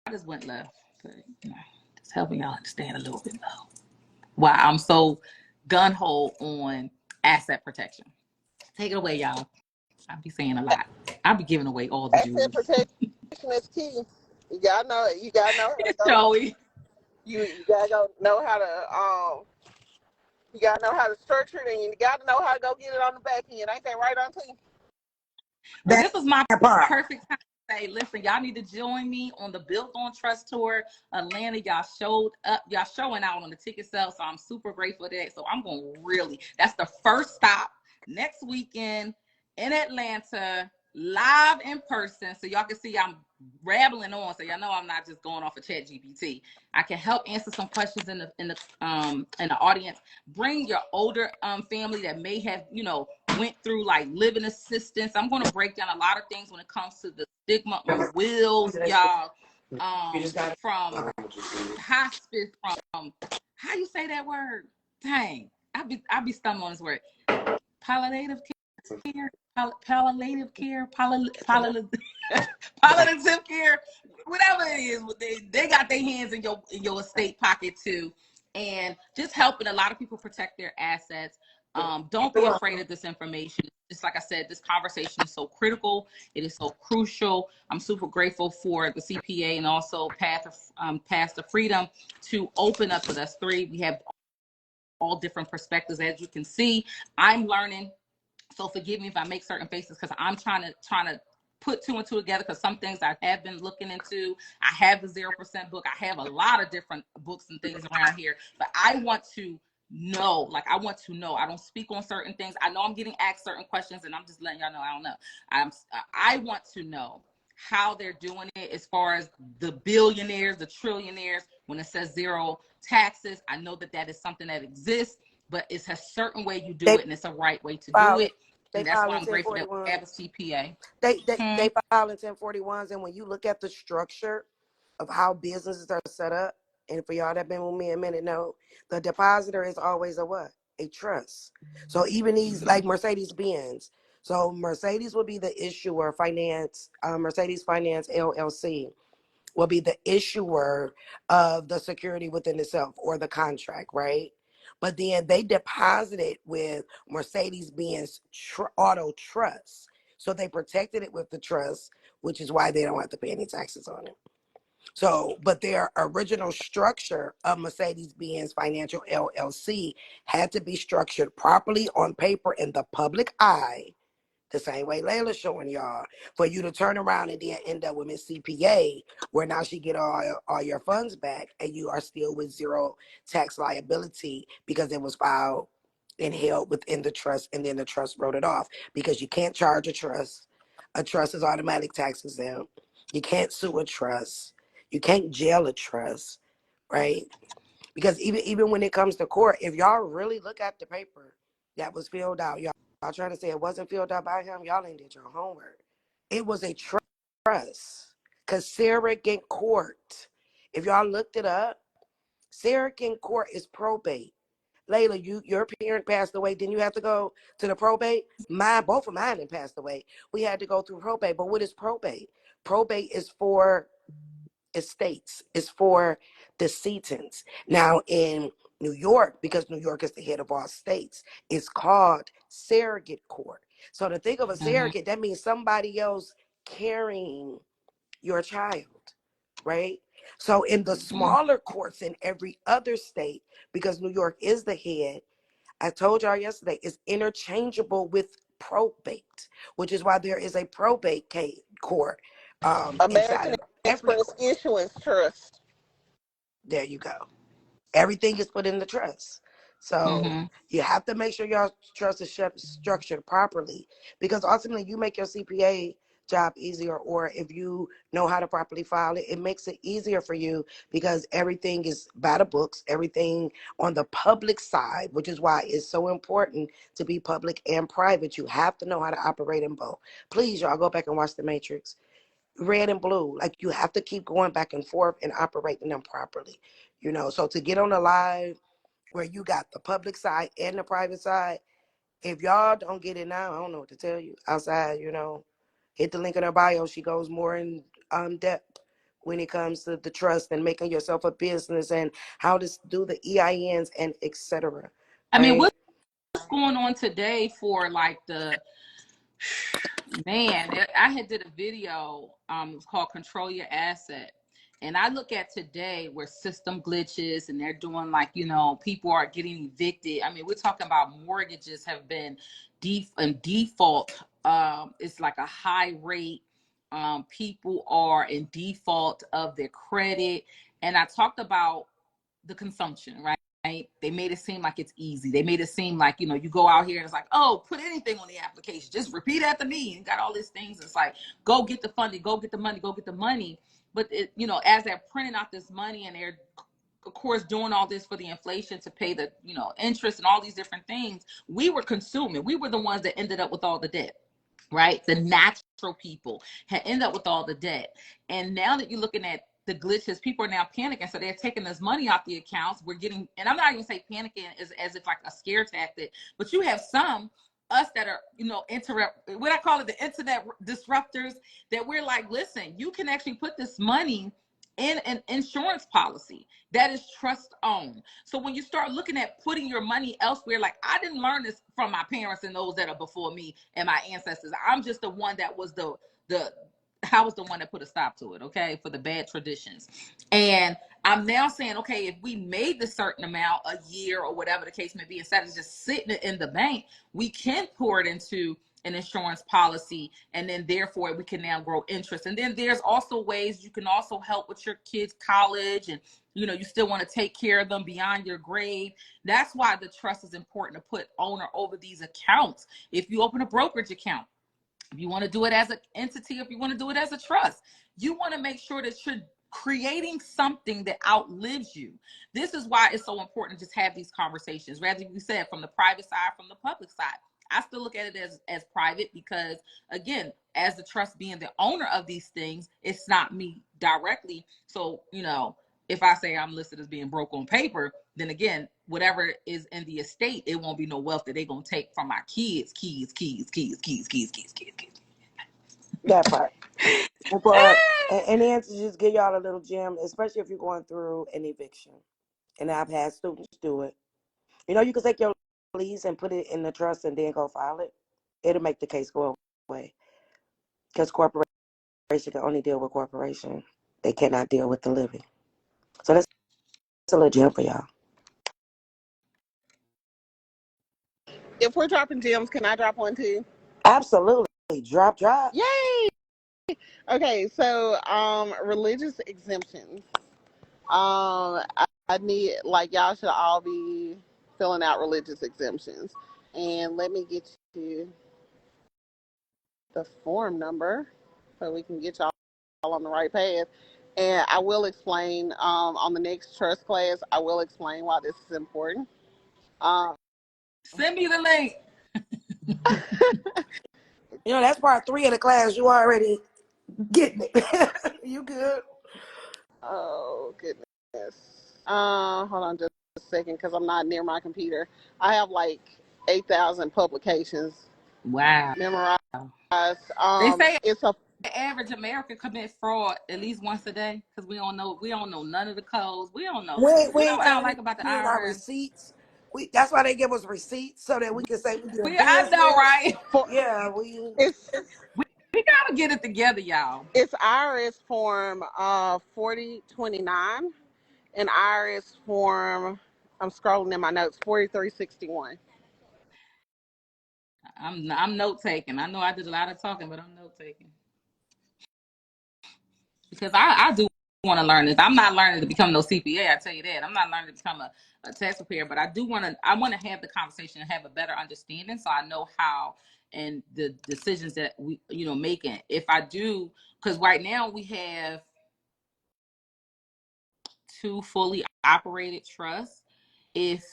just went left, but just helping y'all understand a little bit though why I'm so gun-ho on asset protection. Take it away, y'all. I'll be saying a lot. I'll be giving away all the jewels. Asset protection is key. You gotta know how to go. Joey. You gotta know how to you gotta know how to structure it, and you gotta know how to go get it on the back end. Ain't that right, Auntie? Well, this was my perfect time to say, listen, y'all need to join me on the Built on Trust Tour Atlanta. Y'all showed up, y'all showing out on the ticket sale, so I'm super grateful for that. So I'm going to really, that's the first stop next weekend in Atlanta, live in person. So y'all can see I'm rambling on, so y'all know I'm not just going off of ChatGPT. I can help answer some questions in the audience. Bring your older family that may have, went through like living assistance. I'm going to break down a lot of things when it comes to the stigma on wills, y'all, from hospice, from how you say that word? Dang, I be stumbling on this word. Palliative care, palliative care, palliative care, whatever it is. They got their hands in your estate pocket too, and just helping a lot of people protect their assets. Don't be afraid of this information. Just like I said, this conversation is so critical. It is so crucial. I'm super grateful for the CPA and also Path to Freedom to open up with us three. We have all different perspectives. As you can see, I'm learning. So forgive me if I make certain faces because I'm trying to put two and two together, because some things I have been looking into. I have the 0% book. I have a lot of different books and things around here, but I want to know. I don't speak on certain things. I know I'm getting asked certain questions and I'm just letting y'all know I don't know. I want to know. how they're doing it as far as the billionaires, the trillionaires, when it says zero taxes. I know that that is something that exists, but it's a certain way you do They it, and it's a right way to do file it. they And that's file why in I'm grateful that we 1041. have a CPA. They file in 1041s, and when you look at the structure of how businesses are set up, and for y'all that been with me a minute know, the depositor is always a what? A trust. So even these like Mercedes Benz. So Mercedes will be the issuer, finance, Mercedes Finance LLC will be the issuer of the security within itself or the contract, right? But then they deposit it with Mercedes-Benz Auto Trust. So they protected it with the trust, which is why they don't have to pay any taxes on it. So, but their original structure of Mercedes-Benz Financial LLC had to be structured properly on paper in the public eye, the same way Layla's showing y'all, for you to turn around and then end up with Miss CPA, where now she get all your funds back and you are still with zero tax liability because it was filed and held within the trust, and then the trust wrote it off because you can't charge a trust. A trust is automatic tax exempt. You can't sue a trust. You can't jail a trust, right? Because even when it comes to court, if y'all really look at the paper that was filled out, y'all trying to say it wasn't filled out by him, y'all ain't did your homework. It was a trust. Because surrogate court, if y'all looked it up, surrogate court is probate. Layla, your parent passed away. Didn't you have to go to the probate? Both of mine had passed away. We had to go through probate. But what is probate? Probate is for estates, is for decedents. Now in New York, because New York is the head of all states, it's called surrogate court. So to think of a Mm-hmm. surrogate, that means somebody else carrying your child, right? So in the smaller courts in every other state, because New York is the head, I told y'all yesterday, it's interchangeable with probate, which is why there is a probate court inside American of every Express court. Issuance Trust. There you go. Everything is put in the trust. So Mm-hmm. you have to make sure your trust is structured properly, because ultimately you make your CPA job easier, or if you know how to properly file it, it makes it easier for you because everything is by the books, everything on the public side, which is why it's so important to be public and private. You have to know how to operate in both. Please, y'all, go back and watch The Matrix. Red and blue, like you have to keep going back and forth and operating them properly, so to get on a live where you got the public side and the private side, if y'all don't get it now, I don't know what to tell you. Outside, hit the link in her bio. She goes more in depth when it comes to the trust and making yourself a business and how to do the EINs and etc. I mean, Right? what's going on today for like the man? I had did a video. It was called "Control Your Asset," and I look at today where system glitches and they're doing like people are getting evicted. I mean, we're talking about mortgages have been in default. It's like a high rate. People are in default of their credit, and I talked about the consumption, right? They made it seem like it's easy. They made it seem like, you go out here and it's like, oh, put anything on the application. Just repeat after me and got all these things. It's like, go get the funding, go get the money, go get the money. But, as they're printing out this money and they're, of course, doing all this for the inflation to pay the, interest and all these different things, we were consuming. We were the ones that ended up with all the debt. Right? The natural people had ended up with all the debt. And now that you're looking at the glitches, people are now panicking. So they're taking this money off the accounts. We're getting, and I'm not even saying panicking as if like a scare tactic, but you have us that are, what I call it, the internet disruptors, that we're like, listen, you can actually put this money in an insurance policy that is trust owned. So when you start looking at putting your money elsewhere, like I didn't learn this from my parents and those that are before me and my ancestors. I'm just the one that was I was the one that put a stop to it, okay, for the bad traditions. And I'm now saying, okay, if we made the certain amount a year or whatever the case may be, instead of just sitting it in the bank, we can pour it into an insurance policy, and then therefore we can now grow interest. And then there's also ways you can also help with your kids' college, and you still want to take care of them beyond your grade. That's why the trust is important, to put owner over these accounts. If you open a brokerage account, If you want to do it as an entity, if you want to do it as a trust, you want to make sure that you're creating something that outlives you. This is why it's so important to just have these conversations, rather you said from the private side, from the public side. I still look at it as private because, again, as the trust being the owner of these things, it's not me directly. So, if I say I'm listed as being broke on paper, then again, whatever is in the estate, it won't be no wealth that they're going to take from my kids. That part. But and then to just give y'all a little gem, especially if you're going through an eviction, and I've had students do it. You can take your lease and put it in the trust and then go file it. It'll make the case go away. Because corporation can only deal with corporation. They cannot deal with the living. So that's a little gem for y'all. If we're dropping gems, can I drop one too? Absolutely. Drop. Yay! Okay, so religious exemptions. I need, like, y'all should all be filling out religious exemptions. And let me get you the form number so we can get y'all on the right path. And I will explain on the next trust class, I will explain why this is important. Send me the link. That's part 3 of the class. You already getting it. You good. Oh, goodness. Hold on just a second because I'm not near my computer. I have like 8,000 publications Wow. memorized. They say It's a the average American commit fraud at least once a day because we don't know none of the codes. We don't know. We ain't What I don't telling like about the you in our IRS. receipts. That's why they give us receipts so that we can say we do I know, business. right? Yeah, We gotta get it together, y'all. it's IRS form 4029 and IRS form, I'm scrolling in my notes, 4361. I'm note taking. I know I did a lot of talking, but I'm note taking because I do want to learn this. I'm not learning to become no CPA. I tell you that. I'm not learning to become a tax preparer, but I want to have the conversation and have a better understanding so I know how and the decisions that we making. If I do, because right now we have 2 fully operated trusts. If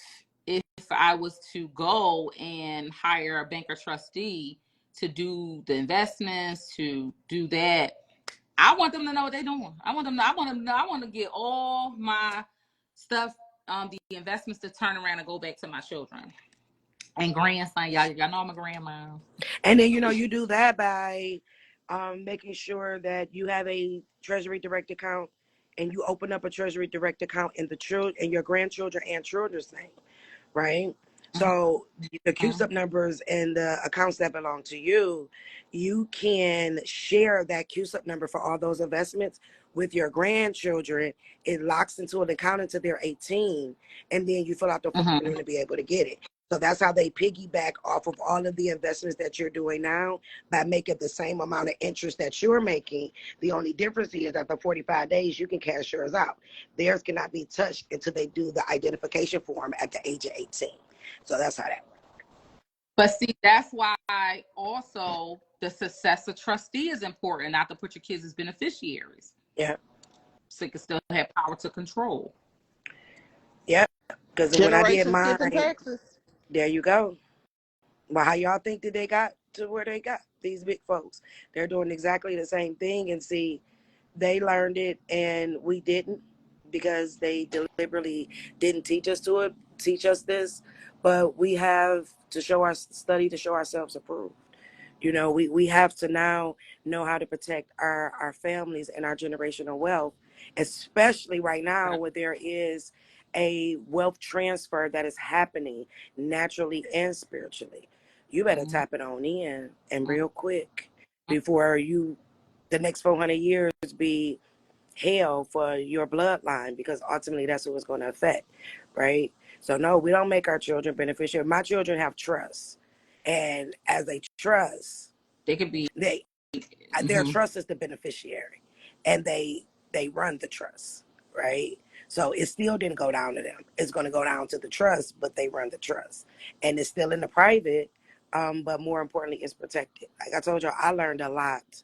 I was to go and hire a banker trustee to do the investments, to do that, I want them to know what they're doing. I want to get all my stuff, the investments to turn around and go back to my children and grandson. Y'all know I'm a grandma. And then you do that by making sure that you have a Treasury Direct account and you open up a Treasury Direct account in your grandchildren and children's name, right? So the CUSIP numbers and the accounts that belong to you, you can share that CUSIP number for all those investments with your grandchildren. It locks into an account until they're 18, and then you fill out the form to be able to get it. So that's how they piggyback off of all of the investments that you're doing now by making the same amount of interest that you're making. The only difference is after 45 days, you can cash yours out. Theirs cannot be touched until they do the identification form at the age of 18. So that's how that works. But see, that's why also the successor trustee is important, not to put your kids as beneficiaries. Yeah. So you can still have power to control. Yeah. Because when I did mine, Texas. there you go. Well, how y'all think that they got to where they got? These big folks. They're doing exactly the same thing, and see, they learned it and we didn't because they deliberately didn't teach us this. But we have to show ourselves approved. We have to now know how to protect our families and our generational wealth, especially right now where there is a wealth transfer that is happening naturally and spiritually. You better tap it on in and real quick before the next 400 years be hell for your bloodline, because ultimately that's what it's going to affect, right? So no, we don't make our children beneficiary. My children have trust, and as they trust, They could be their trust is the beneficiary, and they run the trust, right? So it still didn't go down to them. It's going to go down to the trust, but they run the trust, and it's still in the private, but more importantly, it's protected. Like I told y'all, I learned a lot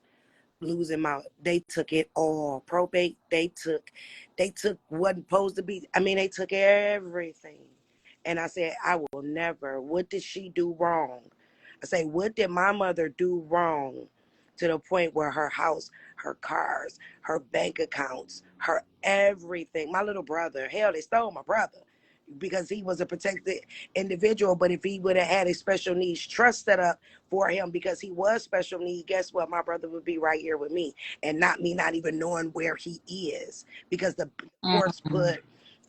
losing my, they took it all. Probate, they took wasn't supposed to be, I mean, they took everything. And I said, I will never. What did she do wrong? I say, what did my mother do wrong to the point where her house, her cars, her bank accounts, her everything, my little brother, hell, they stole my brother because he was a protected individual. But if he would have had a special needs trust set up for him because he was special needs, guess what? My brother would be right here with me and not me not even knowing where he is because the courts put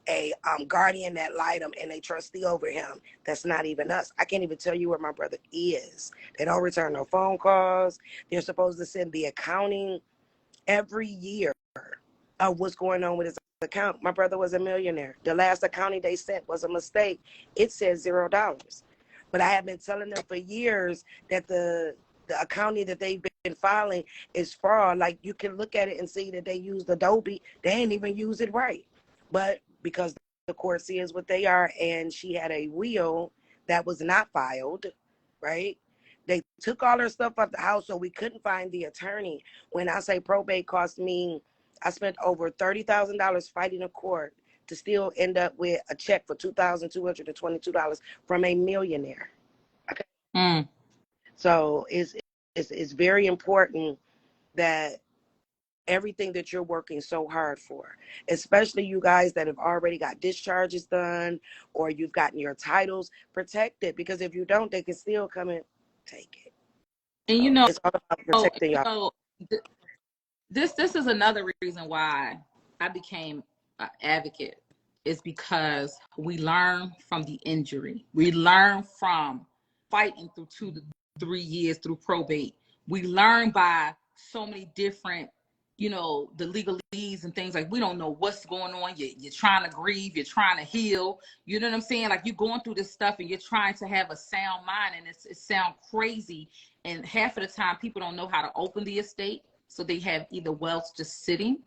a guardian that lied him and a trustee over him. That's not even us. I can't even tell you where my brother is. They don't return no phone calls. They're supposed to send the accounting every year of what's going on with his account. My brother was a millionaire. The last accounting they sent was a mistake. It said $0. But I have been telling them for years that the accounting that they've been filing is fraud. Like you can look at it and see that they used Adobe. They ain't even use it right. But because the court sees what they are, and she had a will that was not filed, right? They took all her stuff out the house, so we couldn't find the attorney. When I say probate cost me, I spent over $30,000 fighting a court to still end up with a check for $2,222 from a millionaire. Okay. So it's very important that everything that you're working so hard for, especially you guys that have already got discharges done or you've gotten your titles protected, because if you don't, they can still come and take it. And so it's all about protecting y'all. This is another reason why I became an advocate, is because we learn from the injury. We learn from fighting through 2 to 3 years through probate. We learn by so many different, the legalese and things. Like, we don't know what's going on. You're trying to grieve. You're trying to heal. You know what I'm saying? Like, you're going through this stuff and you're trying to have a sound mind, and it sounds crazy. And half of the time, people don't know how to open the estate. So they have either wealth just sitting.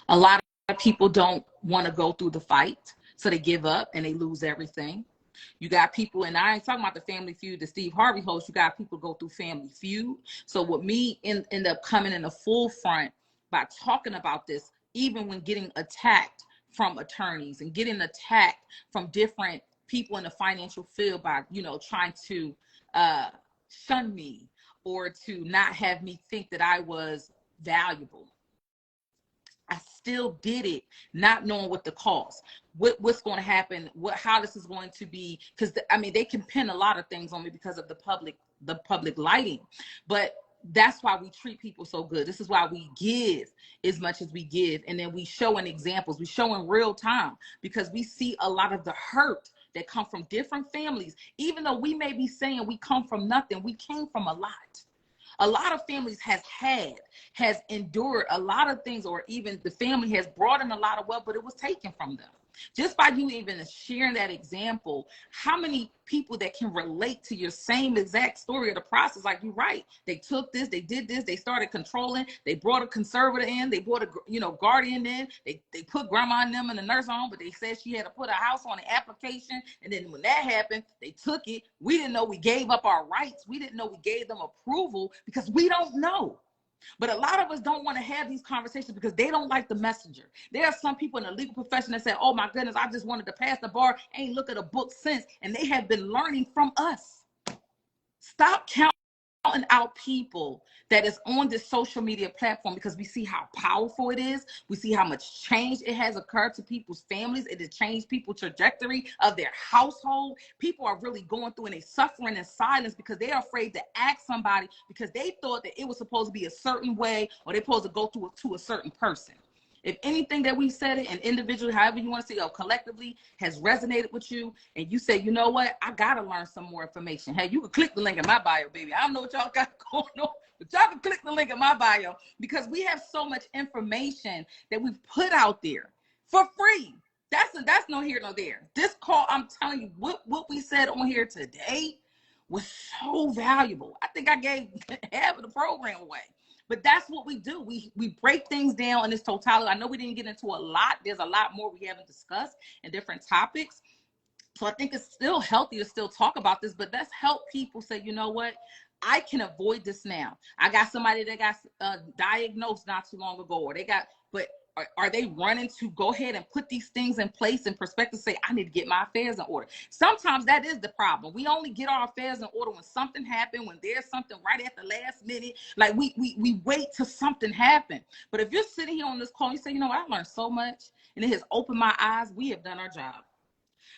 A lot of people don't want to go through the fight. So they give up and they lose everything. You got people, and I ain't talking about the Family Feud that Steve Harvey hosts. You got people go through Family Feud. So with me end up coming in the full front by talking about this, even when getting attacked from attorneys and getting attacked from different people in the financial field by, trying to shun me or to not have me think that I was valuable. I still did it, not knowing what the cost, what's going to happen, how this is going to be. Because they can pin a lot of things on me because of the public lighting, but that's why we treat people so good. This is why we give as much as we give, and then we show in examples. We show in real time because we see a lot of the hurt that come from different families. Even though we may be saying we come from nothing, we came from a lot. A lot of families has endured a lot of things, or even the family has brought in a lot of wealth, but it was taken from them. Just by you even sharing that example, how many people that can relate to your same exact story of the process? Like, you're right. They took this, they did this, they started controlling, they brought a conservator in, they brought a guardian in, they put grandma and them in the nursing home, but they said she had to put a house on the application. And then when that happened, they took it. We didn't know we gave up our rights. We didn't know we gave them approval because we don't know. But a lot of us don't want to have these conversations because they don't like the messenger. There are some people in the legal profession that say, oh my goodness, I just wanted to pass the bar, ain't look at a book since. And they have been learning from us. Stop counting out people that is on this social media platform, because we see how powerful it is. We see how much change it has occurred to people's families. It has changed people's trajectory of their household. People are really going through and they suffering in silence because they are afraid to ask somebody because they thought that it was supposed to be a certain way, or they're supposed to go to a certain person. If anything that we said it, and individually, however you want to say, or collectively, has resonated with you, and you say, you know what, I gotta learn some more information. Hey, you can click the link in my bio, baby. I don't know what y'all got going on, but y'all can click the link in my bio, because we have so much information that we've put out there for free. That's no here nor there. This call, I'm telling you, what we said on here today was so valuable. I think I gave half of the program away. But that's what we do. We break things down in its totality. I know we didn't get into a lot. There's a lot more we haven't discussed in different topics. So I think it's still healthy to still talk about this, but let's help people say, you know what? I can avoid this now. I got somebody that got diagnosed not too long ago, or they got, but are they running to go ahead and put these things in place in perspective, say, I need to get my affairs in order? Sometimes that is the problem. We only get our affairs in order when something happened, when there's something right at the last minute. Like we wait till something happen. But if you're sitting here on this call, you say, you know, I learned so much and it has opened my eyes, we have done our job.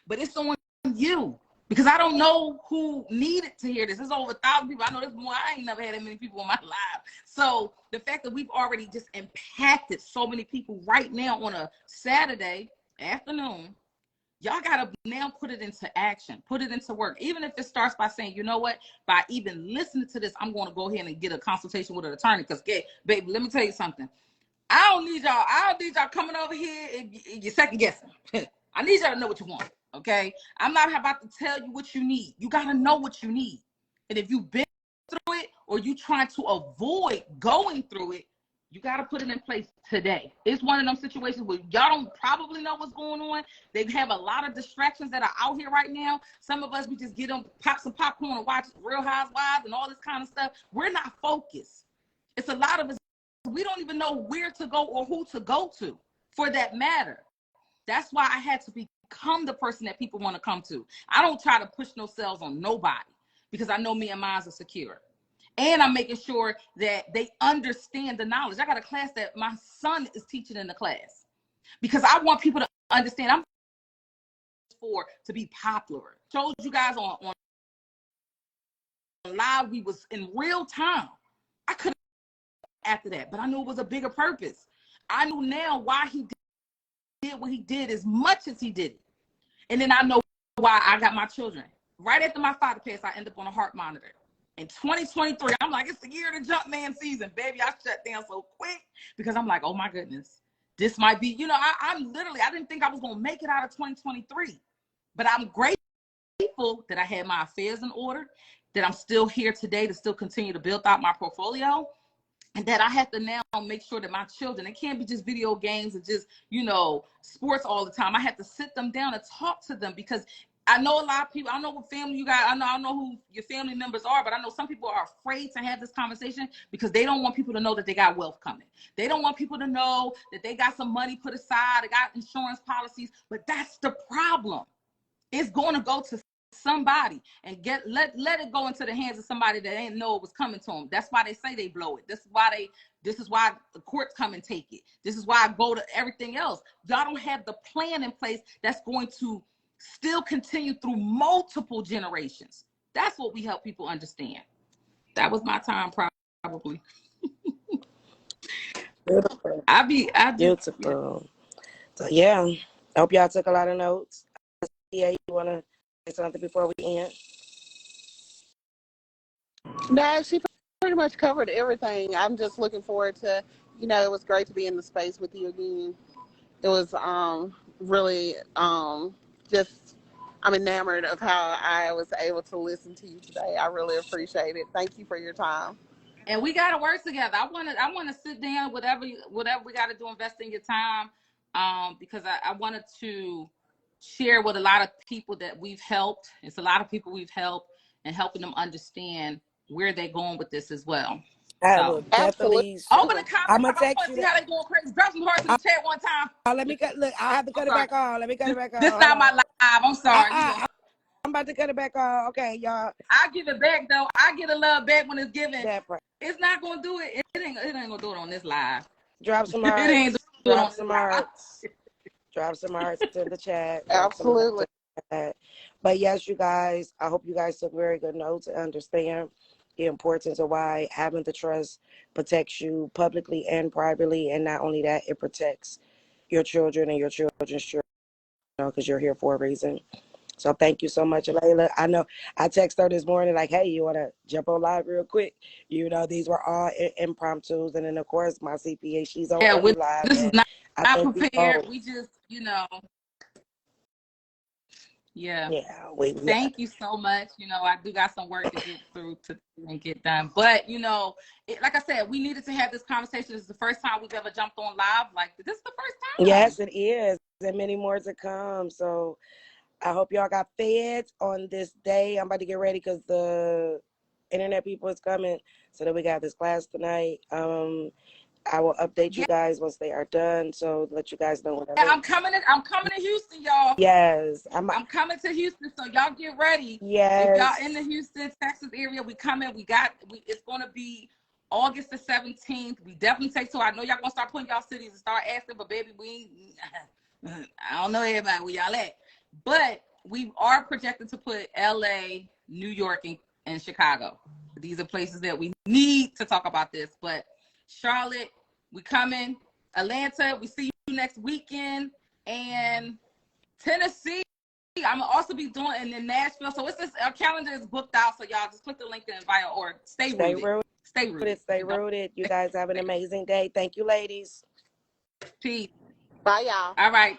But it's on you, because I don't know who needed to hear this. There's over 1,000 people. I know there's more. I ain't never had that many people in my life. So the fact that we've already just impacted so many people right now on a Saturday afternoon, y'all got to now put it into action, put it into work. Even if it starts by saying, you know what, by even listening to this, I'm going to go ahead and get a consultation with an attorney. Because, baby, let me tell you something. I don't need y'all coming over here and you're second guessing. I need y'all to know what you want. Okay, I'm not about to tell you what you need. You got to know what you need. And if you've been through it or you trying to avoid going through it, you got to put it in place today. It's one of them situations where y'all don't probably know what's going on. They have a lot of distractions that are out here right now. Some of us, we just get them, pop some popcorn and watch Real Housewives and all this kind of stuff. We're not focused. It's a lot of us, we don't even know where to go or who to go to for that matter. That's why I had to become the person that people want to come to. I don't try to push no sales on nobody because I know me and mine are secure. And I'm making sure that they understand the knowledge. I got a class that my son is teaching in the class because I want people to understand I'm to be popular. Showed you guys on live, we was in real time. I couldn't after that, but I knew it was a bigger purpose. I knew now why he did what he did as much as he did it. And then I know why I got my children. Right after my father passed, I ended up on a heart monitor. In 2023, I'm like, it's the year of the Jumpman season, baby. I shut down so quick because I'm like, oh my goodness, this might be, you know, I'm literally, I didn't think I was going to make it out of 2023, but I'm grateful that I had my affairs in order, that I'm still here today to still continue to build out my portfolio. And that I have to now make sure that my children, it can't be just video games and just, you know, sports all the time. I have to sit them down and talk to them because I know a lot of people, I don't know what family you got, I don't know who your family members are, but I know some people are afraid to have this conversation because they don't want people to know that they got wealth coming. They don't want people to know that they got some money put aside, they got insurance policies, but that's the problem. It's going to go to somebody and let it go into the hands of somebody that ain't know it was coming to them. That's why they say they blow it. This is why the courts come and take it. This is why I go to everything else. Y'all don't have the plan in place that's going to still continue through multiple generations. That's what we help people understand. That was my time, probably. Beautiful. Beautiful. So yeah, I hope y'all took a lot of notes. Yeah, you want to say something before we end? No, she pretty much covered everything. I'm just looking forward to, you know, it was great to be in the space with you again. It was really just, I'm enamored of how I was able to listen to you today. I really appreciate it. Thank you for your time. And we got to work together. I want to sit down, whatever we got to do, invest in your time, because I wanted to share with a lot of people that we've helped. It's a lot of people we've helped and helping them understand where they're going with this as well. I will definitely. Open the comments. I'm gonna text you. See how they going crazy. Drop some hearts in the chat one time. Let me cut. Look, I have to cut it back on. Let me cut it back on. This not my live. I'm sorry. I'm about to cut it back on. Okay, y'all. I give it back though. I get a love back when it's given. It's not gonna do it. It ain't gonna do it on this live. Drop some hearts. It ain't Drop some hearts. Drop some hearts in the chat. Absolutely. But yes, you guys, I hope you guys took very good notes and understand the importance of why having the trust protects you publicly and privately. And not only that, it protects your children and your children's children, because you're here for a reason. So thank you so much, Layla. I know I texted her this morning like, hey, you want to jump on live real quick? You know, these were all impromptus. And then, of course, my CPA, she's on live. This is not prepared. We just, you know. Yeah. Thank you so much. You know, I do got some work to get through to get done. But, you know, like I said, we needed to have this conversation. This is the first time we've ever jumped on live. Like, this is the first time. Yes, it is. And many more to come. So I hope y'all got fed on this day. I'm about to get ready because the internet people is coming so that we got this class tonight. I will update you guys once they are done, so let you guys know when Yeah, I'm coming to Houston, y'all. Yes, I'm coming to Houston, so y'all get ready. Yes, if y'all in the Houston, Texas area, we coming. It's gonna be August the 17th. We definitely take to. I know y'all gonna start putting y'all cities and start asking, but baby, I don't know everybody where y'all at, but we are projected to put LA, New York, and Chicago. These are places that we need to talk about this. But Charlotte, we coming. Atlanta, we see you next weekend. And Tennessee, I'm gonna also be doing in Nashville. So our calendar is booked out. So y'all just click the link to invite or stay rooted. Stay rooted. Stay rooted. You guys have an amazing day. Thank you, ladies. Peace. Bye, y'all. All right.